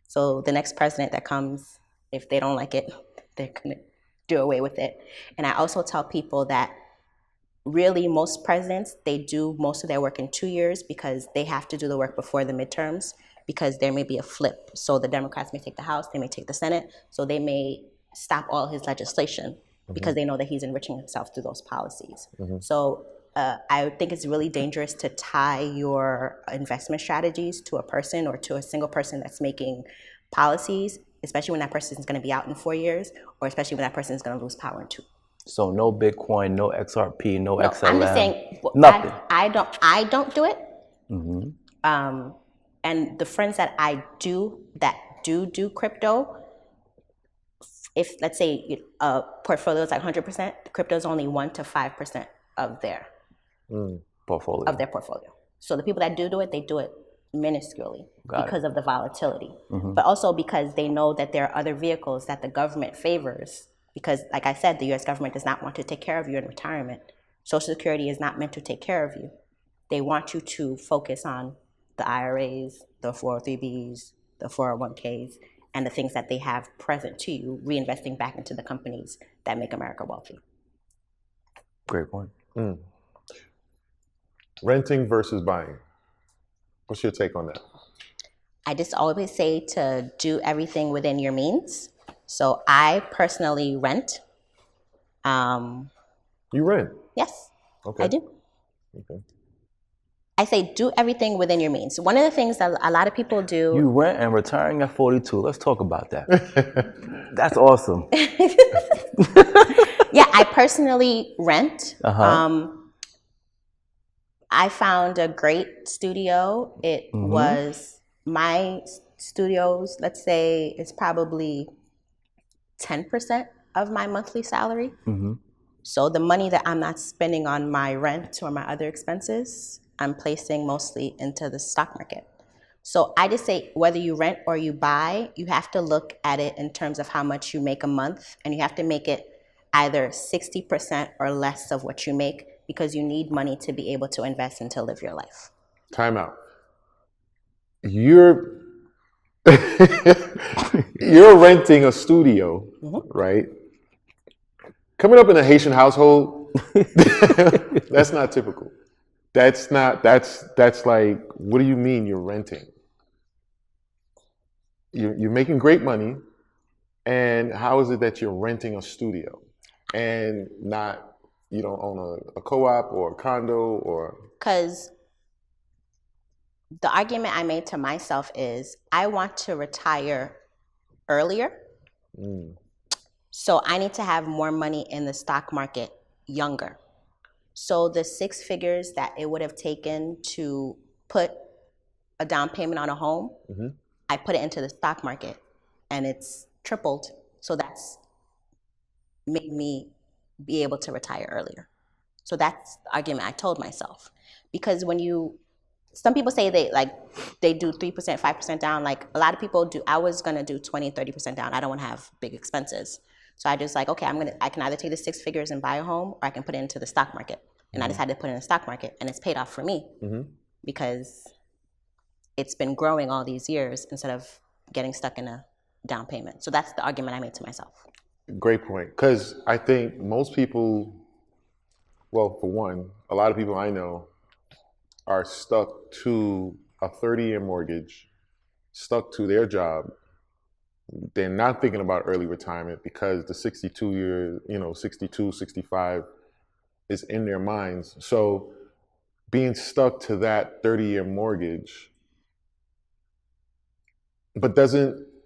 So the next president that comes, if they don't like it, they're gonna do away with it. And I also tell people that really most presidents, they do most of their work in 2 years because they have to do the work before the midterms, because there may be a flip. So the Democrats may take the House, they may take the Senate, so they may stop all his legislation because they know that he's enriching himself through those policies. So I think it's really dangerous to tie your investment strategies to a person or to a single person that's making policies, especially when that person is going to be out in 4 years, or especially when that person is going to lose power in 2. So no Bitcoin, no XRP, no XLM. I'm just saying, nothing. I don't do it. And the friends that I do do crypto, if let's say a portfolio is like 100%, crypto is only 1 to 5% of their portfolio. So the people that do it, they do it minusculely because of the volatility, but also because they know that there are other vehicles that the government favors. Because, like I said, the U.S. government does not want to take care of you in retirement. Social Security is not meant to take care of you. They want you to focus on the IRAs, the 403Bs, the 401ks, and the things that they have present to you, reinvesting back into the companies that make America wealthy. Great point. Renting versus buying. What's your take on that? I just always say to do everything within your means. So I personally rent. You rent. Yes, Okay. I do. Okay. I say do everything within your means. One of the things that a lot of people do. You rent and retiring at 42. Let's talk about that. That's awesome. Yeah, I personally rent. Uh-huh. I found a great studio. It was my studios, let's say it's probably 10% of my monthly salary. So the money that I'm not spending on my rent or my other expenses, I'm placing mostly into the stock market. So I just say whether you rent or you buy, you have to look at it in terms of how much you make a month, and you have to make it either 60% or less of what you make, because you need money to be able to invest and to live your life. Time out. You're renting a studio, right? Coming up in a Haitian household, that's not typical. That's like, what do you mean you're renting? You're making great money, and how is it that you're renting a studio and not, you don't own a co-op or a condo or? Because the argument I made to myself is I want to retire earlier. So I need to have more money in the stock market younger. So the 6 figures that it would have taken to put a down payment on a home, I put it into the stock market and it's tripled. So that's made me be able to retire earlier. So that's the argument I told myself. Because some people say they do 3%, 5% down. Like a lot of people do. I was gonna do 20, 30% down. I don't want to have big expenses. So I just okay, I can either take the 6 figures and buy a home, or I can put it into the stock market. And I decided to put it in the stock market, and it's paid off for me because it's been growing all these years instead of getting stuck in a down payment. So that's the argument I made to myself. Great point. Because I think most people, well, for one, a lot of people I know are stuck to a 30-year mortgage, stuck to their job. They're not thinking about early retirement because the 62, 65 is in their minds. So being stuck to that 30-year mortgage,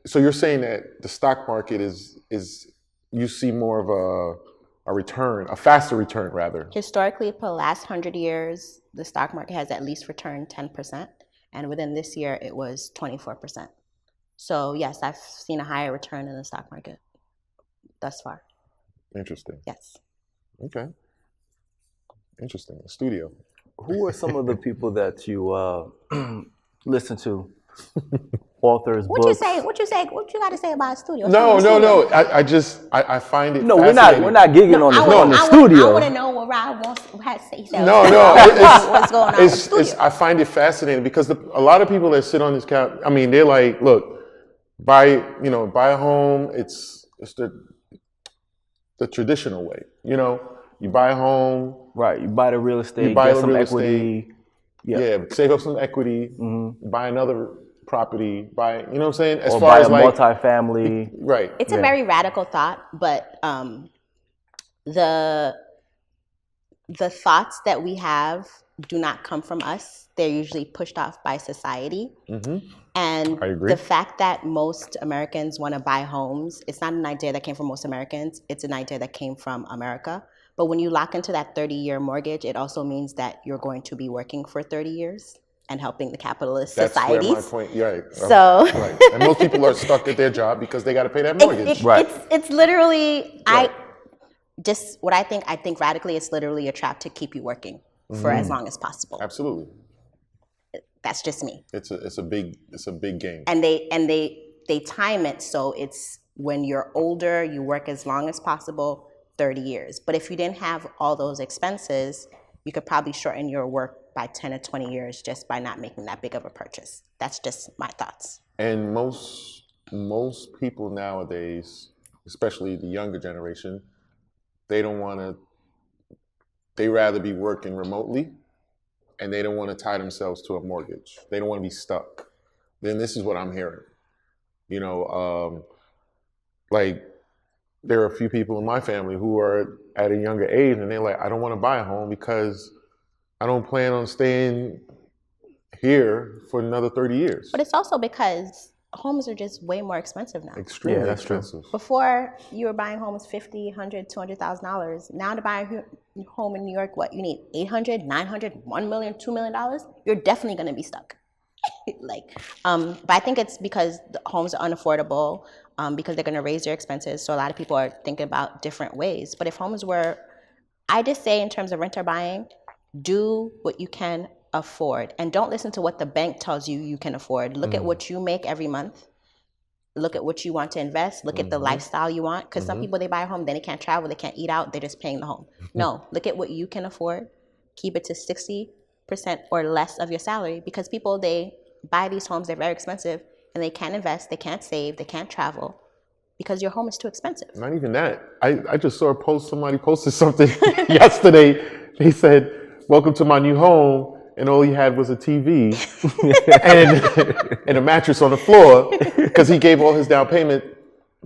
so you're saying that the stock market is you see more of a return, a faster return rather. Historically, for the last 100 years, the stock market has at least returned 10%. And within this year, it was 24%. So yes, I've seen a higher return in the stock market thus far. Interesting. Yes. Okay. Interesting. Studio. Who are some of the people that you listen to? Authors, What books. What you got to say about a studio? No. I find it. No, fascinating. we're not gigging on the studio. I want to know what Rob has to say. He said, No. What's going on in the studio? I find it fascinating because a lot of people that sit on this couch, I mean, they're like, look, buy a home. It's the traditional way. You buy a home. Right. You buy the real estate. You buy get the some real equity. estate. Yeah. Save up some equity. Buy another property. Buy. You know what I'm saying? As or far buy as a multifamily. Right. It's a very radical thought, but the thoughts that we have do not come from us. They're usually pushed off by society. And I agree. the fact that most Americans want to buy homes, it's not an idea that came from most Americans. It's an idea that came from America. But when you lock into that 30-year mortgage, it also means that you're going to be working for 30 years and helping the capitalist societies. That's where my point. Right. So, right. And most people are stuck at their job because they got to pay that mortgage. It's literally Right. I think radically, it's literally a trap to keep you working for as long as possible. Absolutely. That's just me. It's a big game. And they time it so it's when you're older, you work as long as possible 30 years. But if you didn't have all those expenses, you could probably shorten your work by 10 or 20 years just by not making that big of a purchase. That's just my thoughts. And most people nowadays, especially the younger generation, they don't want to. They rather be working remotely, and they don't want to tie themselves to a mortgage. They don't want to be stuck. Then this is what I'm hearing. You know, like there are a few people in my family who are at a younger age, and they're like, I don't want to buy a home because I don't plan on staying here for another 30 years. But it's also because homes are just way more expensive now. Extremely Yeah, that's true. expensive. Before, you were buying homes $50,000, $100,000, $200,000. Now to buy a home in New York, what, you need $800,000, $900,000, $1 million, $2 million? You're definitely going to be stuck. But I think it's because the homes are unaffordable, because they're going to raise their expenses. So a lot of people are thinking about different ways. But if homes were, I just say in terms of renter buying, do what you can afford. And don't listen to what the bank tells you you can afford. Look at what you make every month. Look at what you want to invest. Look at the lifestyle you want. Because some people, they buy a home, then they can't travel, they can't eat out, they're just paying the home. No, look at what you can afford. Keep it to 60% or less of your salary, because people, they buy these homes, they're very expensive, and they can't invest, they can't save, they can't travel because your home is too expensive. Not even that. I just saw a post, somebody posted something yesterday. They said, welcome to my new home. And all he had was a TV and a mattress on the floor because he gave all his down payment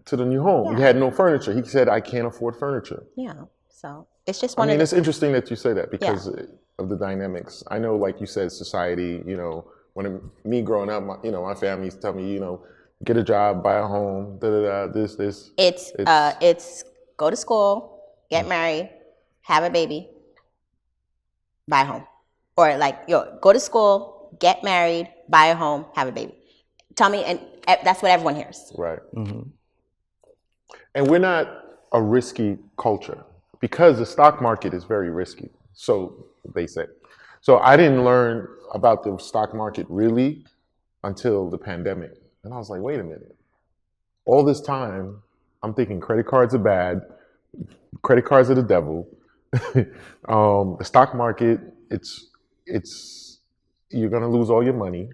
to the new home. He had no furniture. He said, I can't afford furniture. Yeah, so it's just I one mean, of it's interesting that you say that because of the dynamics. I know, like you said, society, you know, me growing up, my family tell me, you know, get a job, buy a home, this. It's go to school, get married, have a baby, buy a home. Or like, go to school, get married, buy a home, have a baby. Tell me, and that's what everyone hears. Right. And we're not a risky culture because the stock market is very risky. So they say. So I didn't learn about the stock market really until the pandemic. And I was like, wait a minute. All this time, I'm thinking credit cards are bad. Credit cards are the devil. The stock market, you're going to lose all your money.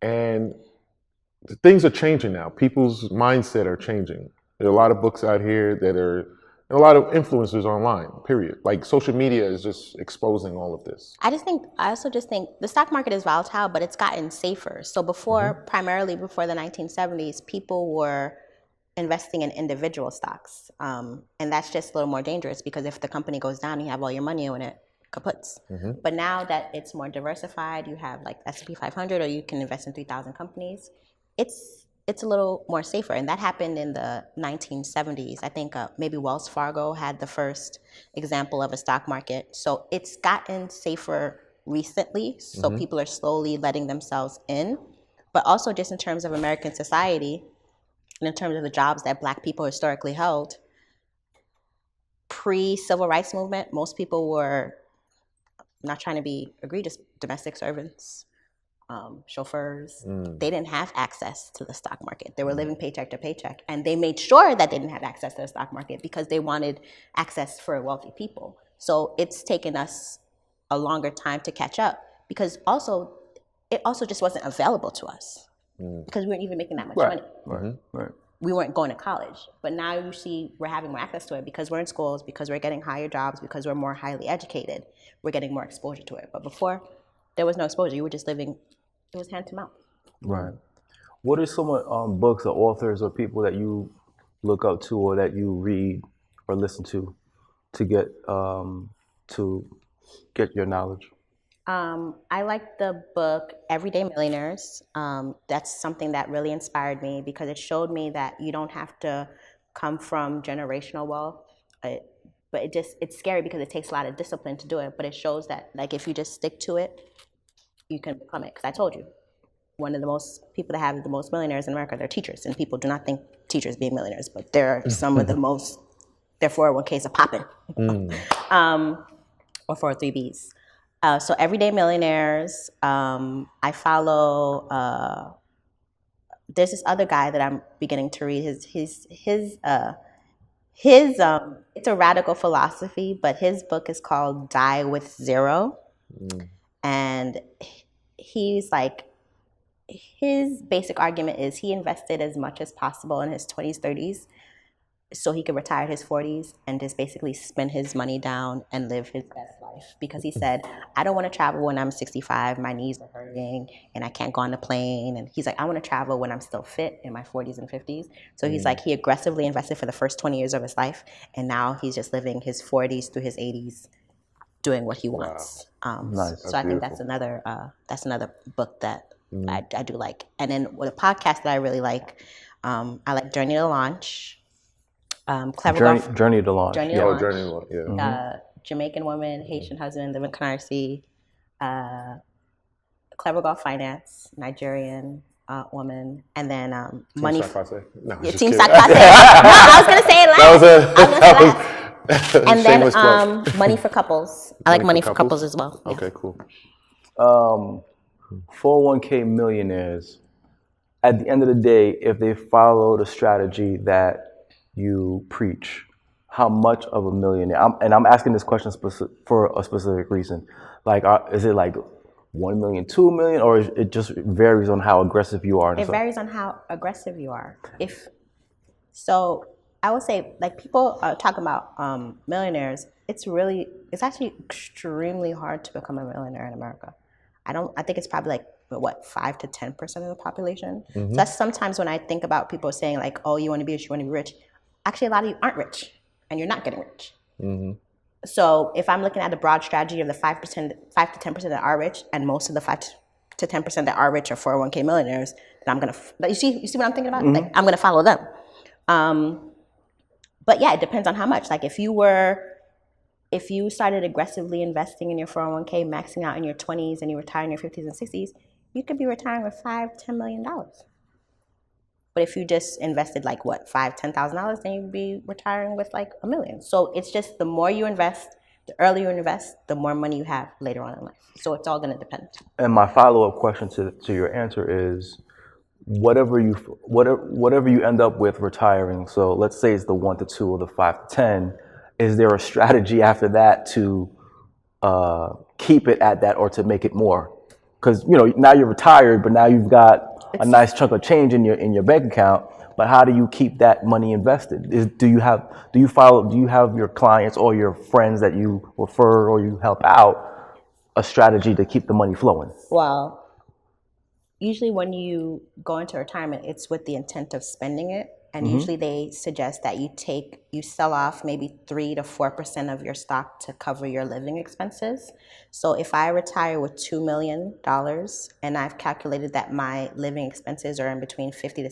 And things are changing now. People's mindset are changing. There are a lot of books out here and a lot of influencers online, period. Like social media is just exposing all of this. I also just think the stock market is volatile, but it's gotten safer. So primarily before the 1970s, people were investing in individual stocks. And that's just a little more dangerous because if the company goes down, you have all your money in it, kaputs. But now that it's more diversified, you have like S&P 500, or you can invest in 3,000 companies. It's a little more safer, and that happened in the 1970s. I think maybe Wells Fargo had the first example of a stock market. So it's gotten safer recently. So people are slowly letting themselves in, but also just in terms of American society, and in terms of the jobs that Black people historically held. Pre-civil rights movement, most people were, not trying to be egregious, domestic servants, chauffeurs. They didn't have access to the stock market. They were living paycheck to paycheck, and they made sure that they didn't have access to the stock market because they wanted access for wealthy people. So it's taken us a longer time to catch up because it also just wasn't available to us because we weren't even making that much money. Right. We weren't going to college, but now you see we're having more access to it because we're in schools, because we're getting higher jobs, because we're more highly educated. We're getting more exposure to it. But before, there was no exposure. You were just living, it was hand to mouth. Right. What are some books or authors or people that you look up to or that you read or listen to get your knowledge? I like the book Everyday Millionaires. That's something that really inspired me because it showed me that you don't have to come from generational wealth. But it's scary because it takes a lot of discipline to do it. But it shows that like if you just stick to it, you can become it. Because I told you, one of the most people that have the most millionaires in America, they're teachers, and people do not think teachers being millionaires, but they're some of the most. Their 401ks are popping, or 403bs. So Everyday Millionaires. I follow. There's this other guy that I'm beginning to read. His His it's a radical philosophy, but his book is called Die with Zero. And he's like, his basic argument is he invested as much as possible in his 20s, 30s, so he could retire at his 40s and just basically spend his money down and live his best life. Because he said, I don't want to travel when I'm 65, my knees are hurting and I can't go on the plane. And he's like, I want to travel when I'm still fit in my 40s and 50s. So he's like, he aggressively invested for the first 20 years of his life, and now he's just living his 40s through his 80s doing what he wants. Nice. So I think that's another book that I do like. And then with a podcast that I really like, I like Journey to Launch. Journey to Launch. Journey to Launch. Journey to Launch, yeah. Jamaican woman, Haitian husband, live in Canarsie. Clever Golf Finance, Nigerian woman, and then Money. Team Sock Passe? No, Yeah, just Team kidding. Sock Passe. No, I was gonna say it last. And shameless then plug. Money for Couples. I like Money for Couples as well. Yeah. Okay, cool. 401k millionaires, at the end of the day, if they follow the strategy that you preach, how much of a millionaire? I'm asking this question for a specific reason. Like, is it like 1 million, 2 million, or it just varies on how aggressive you are? It varies on how aggressive you are. So, I would say, like, people are talking about millionaires. It's actually extremely hard to become a millionaire in America. I think it's probably like, what, 5 to 10% of the population. So that's sometimes when I think about people saying like, oh, you want to be rich, you want to be rich. Actually, a lot of you aren't rich, and you're not getting rich. So if I'm looking at the broad strategy of the 5 to 10% that are rich, and most of the 5 to 10% that are rich are 401k millionaires, then I'm gonna. You see what I'm thinking about? Like, I'm gonna follow them. But yeah, it depends on how much. Like, if you started aggressively investing in your 401k, maxing out in your 20s, and you retire in your 50s and 60s, you could be retiring with $5-10 million. But if you just invested like what, $5,000-$10,000, then you'd be retiring with like $1 million. So it's just the more you invest, the earlier you invest, the more money you have later on in life. So it's all going to depend. And my follow-up question to your answer is, whatever you end up with retiring, so let's say it's the 1 to 2 or the 5 to 10, is there a strategy after that to keep it at that or to make it more? Because now you're retired, but now you've got a nice chunk of change in your bank account. But how do you keep that money invested? Do you have your clients or your friends that you refer or you help out a strategy to keep the money flowing? Well, usually when you go into retirement, it's with the intent of spending it. And usually they suggest that you sell off maybe 3 to 4% of your stock to cover your living expenses. So if I retire with $2 million and I've calculated that my living expenses are in between $50,000 to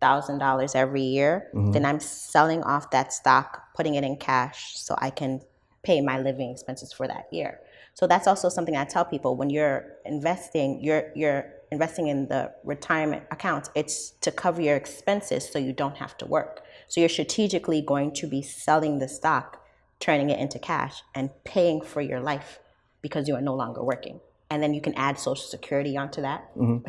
$75,000 every year, then I'm selling off that stock, putting it in cash so I can pay my living expenses for that year. So that's also something I tell people. When you're investing, you're investing in the retirement account. It's to cover your expenses so you don't have to work. So you're strategically going to be selling the stock, turning it into cash, and paying for your life because you are no longer working. And then you can add Social Security onto that. One of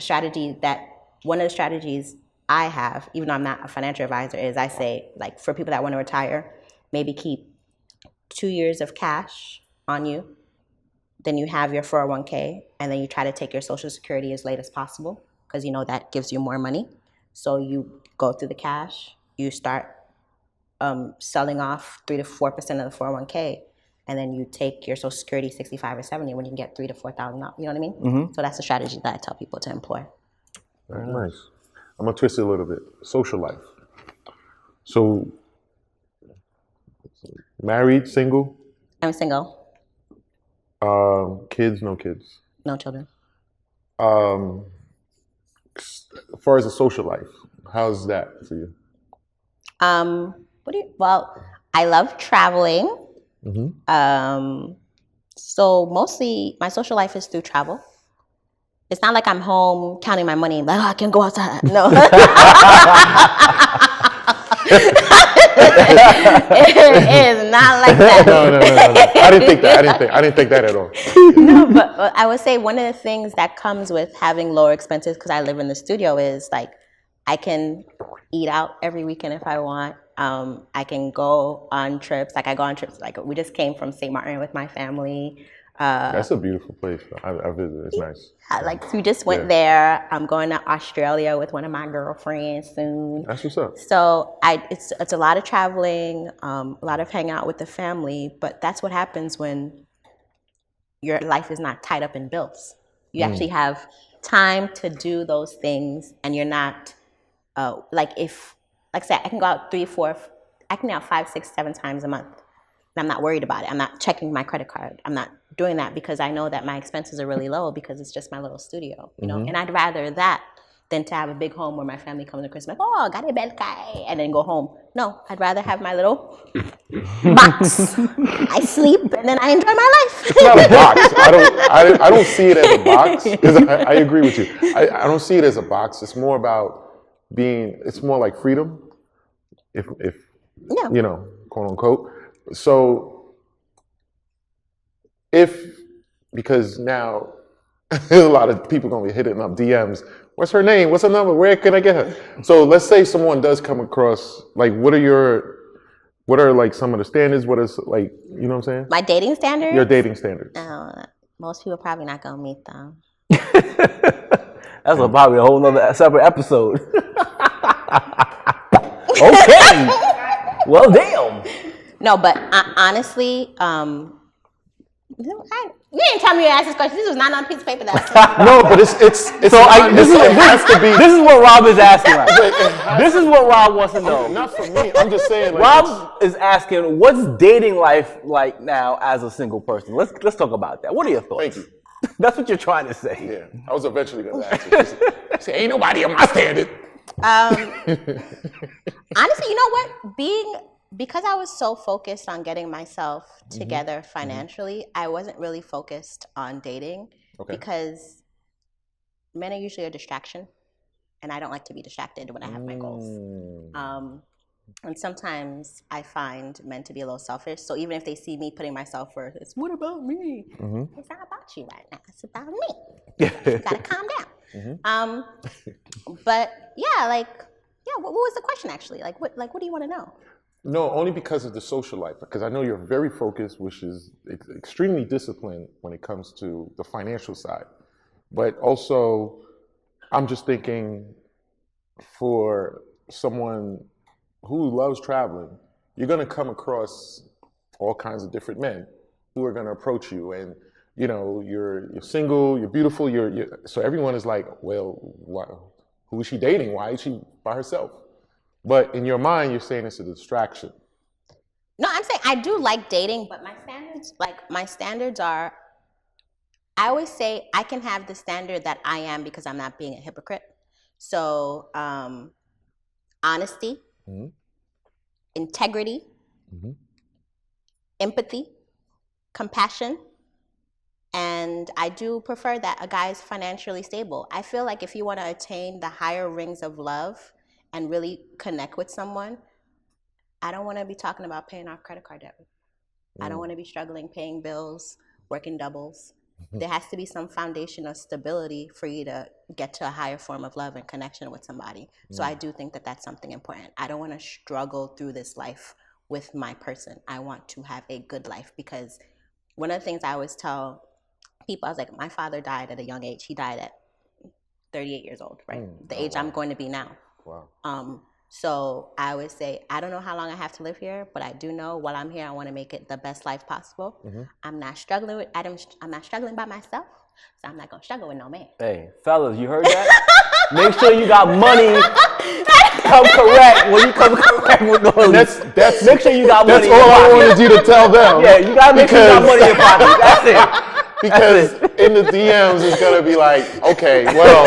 the strategies I have, even though I'm not a financial advisor, is I say, like, for people that want to retire, maybe keep 2 years of cash on you. Then you have your 401k, and then you try to take your Social Security as late as possible because that gives you more money. So you go through the cash, you start selling off 3 to 4% of the 401k, and then you take your Social Security 65 or 70 when you can get $3,000 to $4,000. You know what I mean? So that's a strategy that I tell people to employ. Very nice. I'm gonna twist it a little bit. Social life. So, married, single? I'm single. Kids, no kids. No children. As far as a social life, how's that for you? Well, I love traveling. So mostly my social life is through travel. It's not like I'm home counting my money and like, I can go outside. No. It is not like that. No. I didn't think that at all. No, but I would say one of the things that comes with having lower expenses, because I live in the studio, is like I can eat out every weekend if I want. I can go on trips. Like I go on trips. Like we just came from St. Martin with my family. That's a beautiful place. I visited. It's nice. Like we just went there. I'm going to Australia with one of my girlfriends soon. That's what's up. So it's a lot of traveling, a lot of hanging out with the family. But that's what happens when your life is not tied up in bills. You actually have time to do those things, and you're not like I said, I can go out 3, 4, I can go out 5, 6, 7 times a month. And I'm not worried about it. I'm not checking my credit card. I'm not doing that because I know that my expenses are really low because it's just my little studio, you know. And I'd rather that than to have a big home where my family comes to Christmas, oh, got a bel kai, and then go home. No, I'd rather have my little box. I sleep and then I enjoy my life. It's not a box. I don't see it as a box because I agree with you. I don't see it as a box. It's more about it's more like freedom, if you know, quote unquote. So because now a lot of people gonna be hitting up DMs. What's her name? What's her number? Where can I get her? So let's say someone does come across, like, what are like some of the standards? What is, like, you know what I'm saying? My dating standards? Your dating standards. Most people probably not gonna meet them. That's probably a whole nother separate episode. Okay. Well, damn. No, but honestly, you didn't tell me to ask this question. This was not on a piece of paper. No, but it's so this is what Rob is asking. This is what Rob wants to know. Not for me. I'm just saying. Like, Rob is asking, what's dating life like now as a single person? Let's talk about that. What are your thoughts? Thank you. That's what you're trying to say. Yeah, I was eventually going to ask you. Say, ain't nobody on my standard. Honestly, you know what? Because I was so focused on getting myself together financially, I wasn't really focused on dating because men are usually a distraction, and I don't like to be distracted when I have my goals. And sometimes I find men to be a little selfish. So even if they see me putting myself first, it's what about me? It's not about you right now. It's about me. You gotta calm down. But yeah, what was the question actually? What do you want to know? No, only because of the social life. Because I know you're very focused, which is extremely disciplined when it comes to the financial side. But also, I'm just thinking for someone who loves traveling, you're going to come across all kinds of different men who are going to approach you, and you know you're single, you're beautiful, so everyone is like, well, who is she dating? Why is she by herself? But in your mind, you're saying it's a distraction. No, I'm saying I do like dating, but my standards are. I always say I can have the standard that I am because I'm not being a hypocrite. So, honesty, integrity, empathy, compassion, and I do prefer that a guy is financially stable. I feel like if you want to attain the higher rings of love and really connect with someone, I don't want to be talking about paying off credit card debt. I don't want to be struggling paying bills, working doubles. There has to be some foundation of stability for you to get to a higher form of love and connection with somebody. So I do think that that's something important. I don't want to struggle through this life with my person. I want to have a good life, because one of the things I always tell people, I was like, my father died at a young age. He died at 38 years old, right? The age I'm going to be now. Wow. So I always say, I don't know how long I have to live here, but I do know while I'm here, I want to make it the best life possible. I'm not struggling I'm not struggling by myself, so I'm not gonna struggle with no man. Hey, fellas, you heard that? Make sure you got money. Come correct when you come correct with those. That's make sure you got money. That's all I wanted you to tell them. Yeah, you gotta make sure you got money in your pocket. That's it. Because in the DMs, it's gonna be like, okay, well,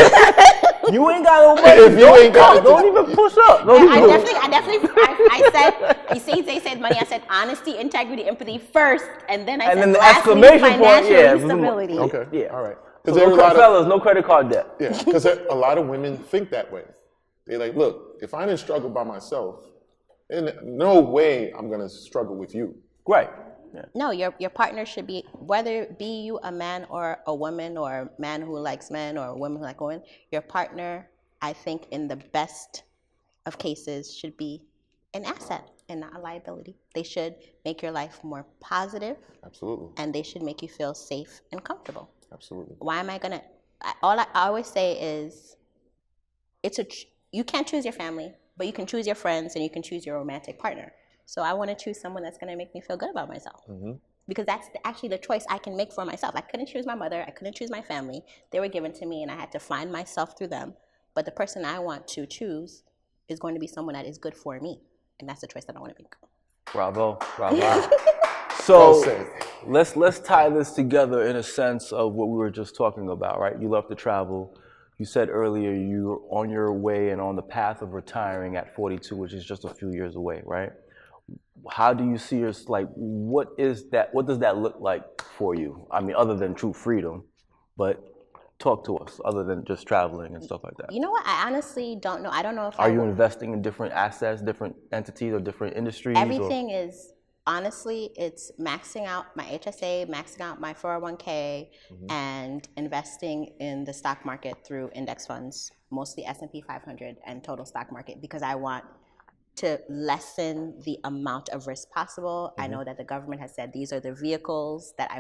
you ain't got no money. If you ain't got, don't even push up. I said, you see, they said money. I said honesty, integrity, empathy first, and then I said the lastly, exclamation point, financial stability. Okay, yeah, all right. So fellas, no credit card debt. Yeah, because a lot of women think that way. They're like, look, if I didn't struggle by myself, in no way I'm gonna struggle with you. Right. Yeah. No, your partner should be, whether it be you a man or a woman, or a man who likes men or a woman who likes women, your partner, I think in the best of cases, should be an asset and not a liability. They should make your life more positive, Absolutely. and they should make you feel safe and comfortable. Absolutely. Why am I gonna? I always say is, you can't choose your family, but you can choose your friends and you can choose your romantic partner. So I want to choose someone that's gonna make me feel good about myself. Because that's actually the choice I can make for myself. I couldn't choose my mother. I couldn't choose my family. They were given to me, and I had to find myself through them. But the person I want to choose is going to be someone that is good for me, and that's the choice that I want to make. Bravo, bravo. Well So said. let's tie this together in a sense of what we were just talking about, right? You love to travel. You said earlier you're on your way and on the path of retiring at 42, which is just a few years away, right? How do you see yours? Like, what is that? What does that look like for you? I mean, other than true freedom, but talk to us. Other than just traveling and stuff like that. You know what? I honestly don't know. I don't know if Are you investing in different assets, different entities, or different industries? Everything is, honestly, it's maxing out my HSA, maxing out my 401k, and investing in the stock market through index funds, mostly S&P 500 and total stock market, because I want to lessen the amount of risk possible. I know that the government has said these are the vehicles that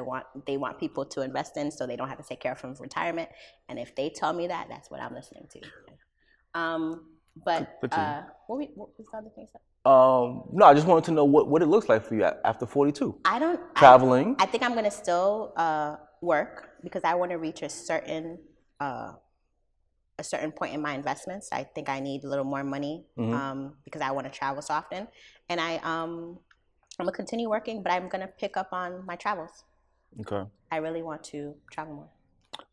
they want people to invest in so they don't have to take care of them for retirement. And if they tell me that, that's what I'm listening to. What was the other thing you said? No, I just wanted to know what it looks like for you after 42. Traveling. I think I'm gonna still work because I want to reach a certain point in my investments. I think I need a little more money because I want to travel so often, and I'm gonna continue working, but I'm gonna pick up on my travels. Okay. I really want to travel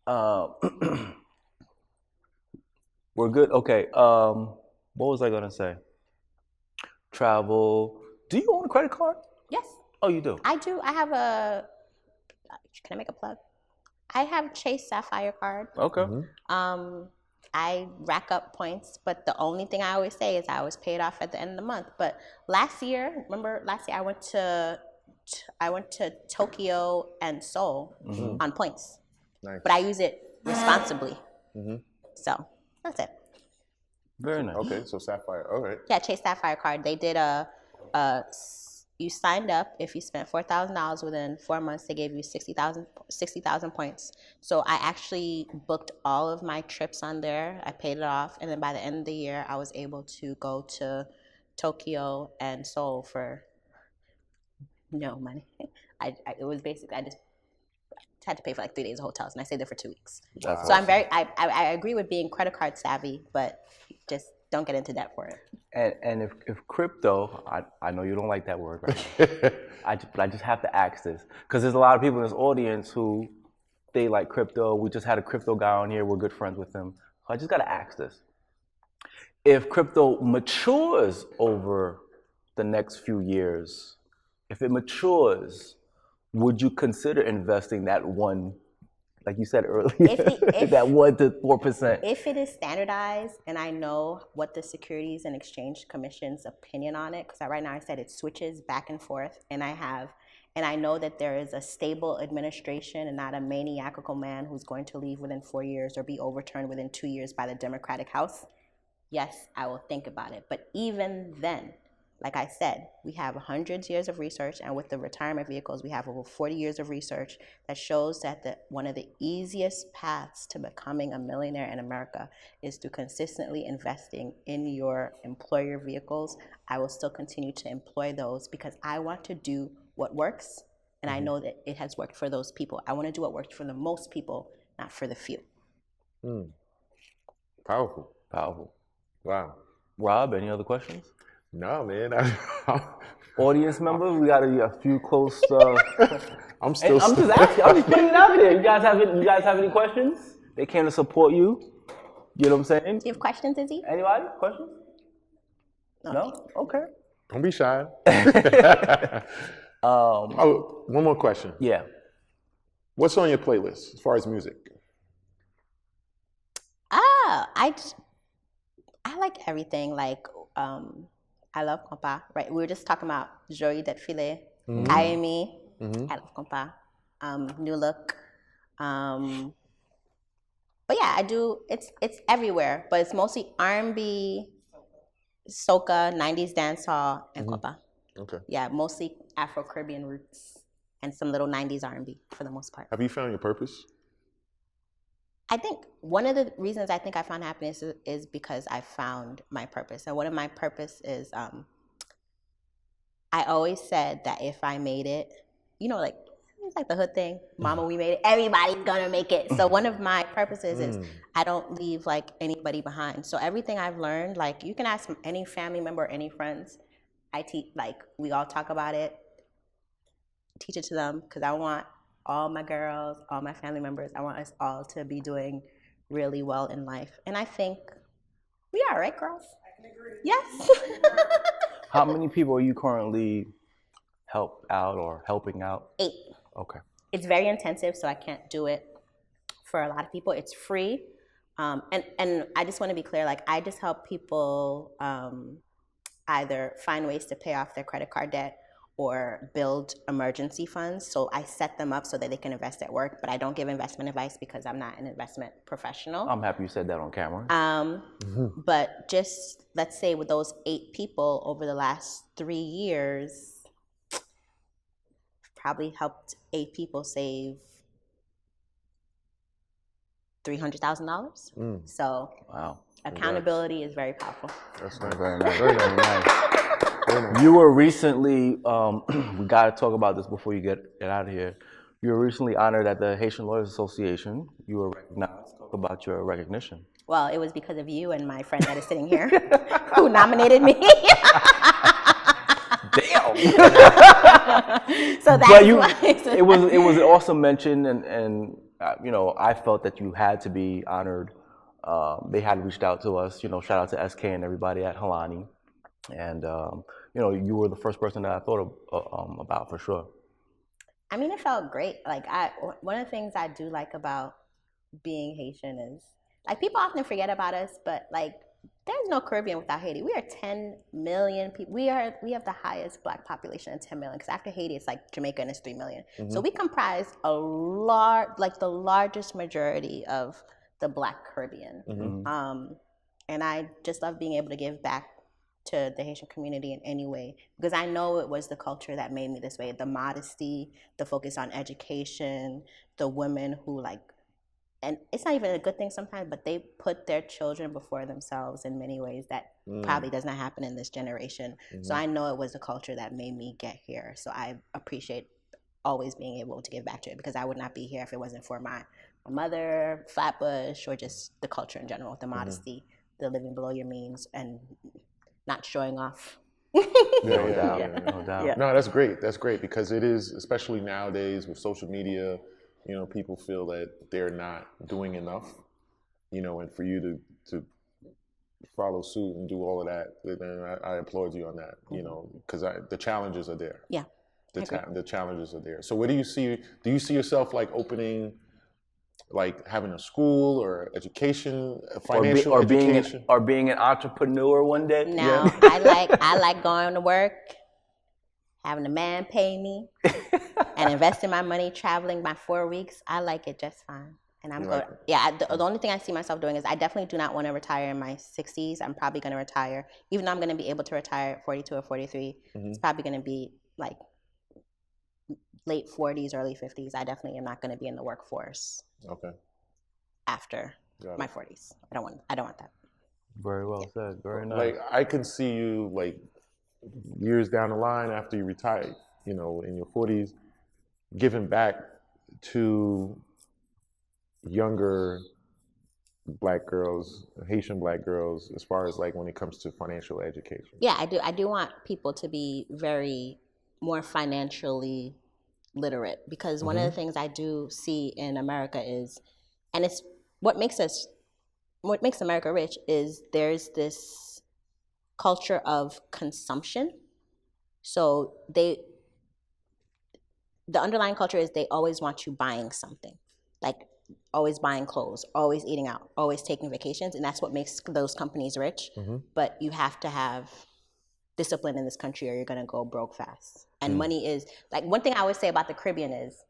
more. We're good. Okay. What was I gonna say? Travel. Do you own a credit card? Yes. Oh, you do? I do. I have a. Can I make a plug? I have Chase Sapphire card. Okay. I rack up points, but the only thing I always say is I always pay it off at the end of the month. But last year I went to Tokyo and Seoul on points. Nice. But I use it responsibly. So that's it. Very nice. Okay, so Sapphire. All right. Yeah, Chase Sapphire card. They did you signed up. If you spent $4,000 within 4 months, they gave you 60,000 points. So I actually booked all of my trips on there. I paid it off, and then by the end of the year, I was able to go to Tokyo and Seoul for no money. It was basically I just had to pay for like 3 days of hotels, and I stayed there for 2 weeks. That's So I agree with being credit card savvy, but just don't get into debt for it. And if crypto, I know you don't like that word, right? I just have to ask this because there's a lot of people in this audience who they like crypto. We just had a crypto guy on here. We're good friends with him. So I just got to ask this. If crypto matures over the next few years, if it matures, would you consider investing that one, like you said earlier, that 1 to 4%? If it is standardized and I know what the Securities and Exchange Commission's opinion on it, because right now I said it switches back and forth, and I know that there is a stable administration and not a maniacal man who's going to leave within 4 years or be overturned within 2 years by the Democratic House, yes, I will think about it. But even then, like I said, we have hundreds of years of research, and with the retirement vehicles, we have over 40 years of research that shows that one of the easiest paths to becoming a millionaire in America is through consistently investing in your employer vehicles. I will still continue to employ those because I want to do what works, and I know that it has worked for those people. I want to do what works for the most people, not for the few. Powerful. Powerful. Wow. Rob, any other questions? No, man. Audience members, we got a few close. I'm still. I'm just asking. I'm just putting it out there. You guys have any questions? They came to support you. You know what I'm saying? Do you have questions, Izzy? Anybody? Questions? No? Okay. Don't be shy. One more question. Yeah. What's on your playlist as far as music? I like everything. Like, I love compa, right? We were just talking about Joey Detfile, Kaimi, I love compa, New Look. But yeah, I do, it's everywhere, but it's mostly R&B, soca, 90s dancehall, and compa. Okay. Yeah, mostly Afro-Caribbean roots and some little 90s R&B for the most part. Have you found your purpose? I think one of the reasons I think I found happiness is because I found my purpose. And one of my purpose is I always said that if I made it, like it's like the hood thing, mama, we made it, everybody's gonna make it. So one of my purposes is I don't leave like anybody behind. So everything I've learned, like you can ask any family member, any friends, I teach, like we all talk about it, teach it to them, because I want all my girls, all my family members, I want us all to be doing really well in life. And I think we are, right, girls? I can agree. Yes. How many people are you currently helping out? 8. Okay. It's very intensive, so I can't do it for a lot of people. It's free. And I just want to be clear, like I just help people either find ways to pay off their credit card debt or build emergency funds. So I set them up so that they can invest at work, but I don't give investment advice because I'm not an investment professional. I'm happy you said that on camera. But just, let's say with those 8 people over the last 3 years, probably helped 8 people save $300,000. So wow. Accountability is very powerful. That's nice. Very nice. Very nice. You were recently, we got to talk about this before you get out of here. You were recently honored at the Haitian Lawyers Association. You were recognized. Talk about your recognition. Well, it was because of you and my friend that is sitting here who nominated me. Damn. So that's why. It was an awesome mention, and I felt that you had to be honored. They had reached out to us. Shout out to SK and everybody at Halani, and you were the first person that I thought about for sure. I mean, it felt great. Like one of the things I do like about being Haitian is like people often forget about us, but like there's no Caribbean without Haiti. We are 10 million people. We have the highest Black population in 10 million, because after Haiti, it's like Jamaica and it's 3 million. So we comprise the largest majority of the Black Caribbean. And I just love being able to give back to the Haitian community in any way, because I know it was the culture that made me this way. The modesty, the focus on education, the women who and it's not even a good thing sometimes, but they put their children before themselves in many ways that probably does not happen in this generation. So I know it was the culture that made me get here. So I appreciate always being able to give back to it, because I would not be here if it wasn't for my mother, Flatbush, or just the culture in general, the modesty, the living below your means, and not showing off. No doubt. No, that's great. That's great, because it is, especially nowadays with social media, people feel that they're not doing enough, and for you to follow suit and do all of that, then I applaud you on that, because the challenges are there. Yeah. The challenges are there. So what do you see? Do you see yourself like opening, like having a school or education, financial education? Or being an entrepreneur one day? No, yeah. I like going to work, having a man pay me, and investing my money, traveling my 4 weeks. I like it just fine. And I'm going. Yeah, the only thing I see myself doing is I definitely do not want to retire in my 60s. I'm probably going to retire, even though I'm going to be able to retire at 42 or 43. It's probably going to be like late 40s, early 50s. I definitely am not going to be in the workforce. Okay. After my 40s, I don't want that. Very well said. Very nice. Like I can see you like years down the line after you retire, in your 40s, giving back to younger Black girls, Haitian Black girls, as far as like when it comes to financial education. Yeah, I do want people to be more financially literate, because one of the things I do see in America is, and it's what makes America rich, is there's this culture of consumption. So the underlying culture is they always want you buying something, like always buying clothes, always eating out, always taking vacations, and that's what makes those companies rich. But you have to have discipline in this country or you're going to go broke fast. And money is, like, one thing I always say about the Caribbean is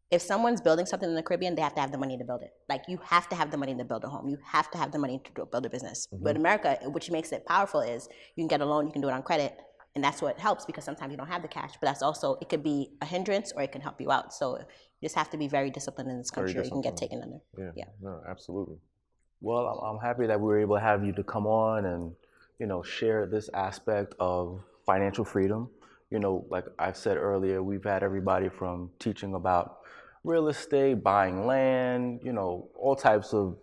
if someone's building something in the Caribbean, they have to have the money to build it. Like, you have to have the money to build a home. You have to have the money to build a business. But America, which makes it powerful, is you can get a loan, you can do it on credit, and that's what helps, because sometimes you don't have the cash. But that's also, it could be a hindrance or it can help you out. So you just have to be very disciplined in this country, or you can get taken under. Yeah. No, absolutely. Well, I'm happy that we were able to have you to come on and, share this aspect of financial freedom. Like I said earlier, we've had everybody from teaching about real estate, buying land, all types of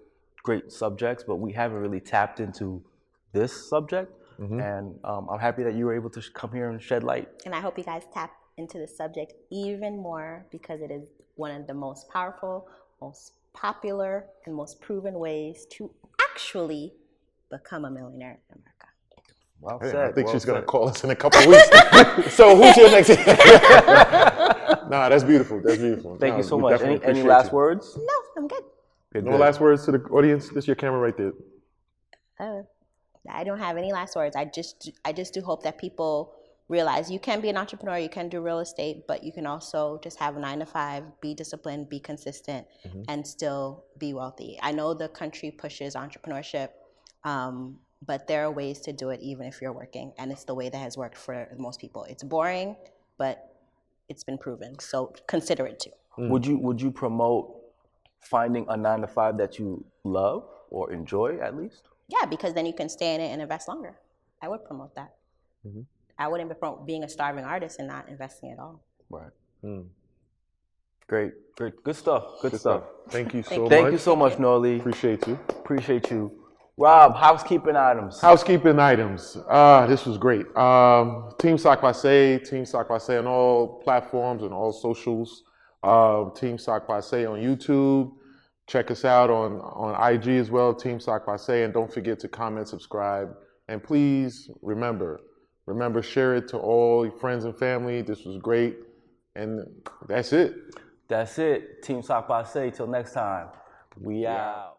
great subjects, but we haven't really tapped into this subject. And I'm happy that you were able to come here and shed light. And I hope you guys tap into this subject even more, because it is one of the most powerful, most popular, and most proven ways to actually become a millionaire in America. Well Hey, said. I think well she's going to said. call us in a couple of weeks. So who's your next? Nah, that's beautiful. That's beautiful. Thank No, you so we much. definitely Any appreciate last you. words? No, I'm good. Good, No good. last words to the audience? This is your camera right there. I don't have any last words. I just do hope that people realize you can be an entrepreneur, you can do real estate, but you can also just have a 9 to 5, be disciplined, be consistent, and still be wealthy. I know the country pushes entrepreneurship, but there are ways to do it even if you're working, and it's the way that has worked for most people. It's boring, but it's been proven, so consider it too. Would you promote finding a 9 to 5 that you love or enjoy at least? Yeah, because then you can stay in it and invest longer. I would promote that. I wouldn't promote being a starving artist and not investing at all. Right. Great. Good stuff. Good stuff. Thank you so much. Thank you so much, Norley. Appreciate you. Appreciate you. Rob, housekeeping items. Housekeeping items. This was great. Team Sock Passe on all platforms and all socials. Team Sock Passe on YouTube. Check us out on IG as well, Team Sock Passe, and don't forget to comment, subscribe, and please remember, share it to all your friends and family. This was great, and that's it. That's it. Team Sock Passe. Till next time. We out.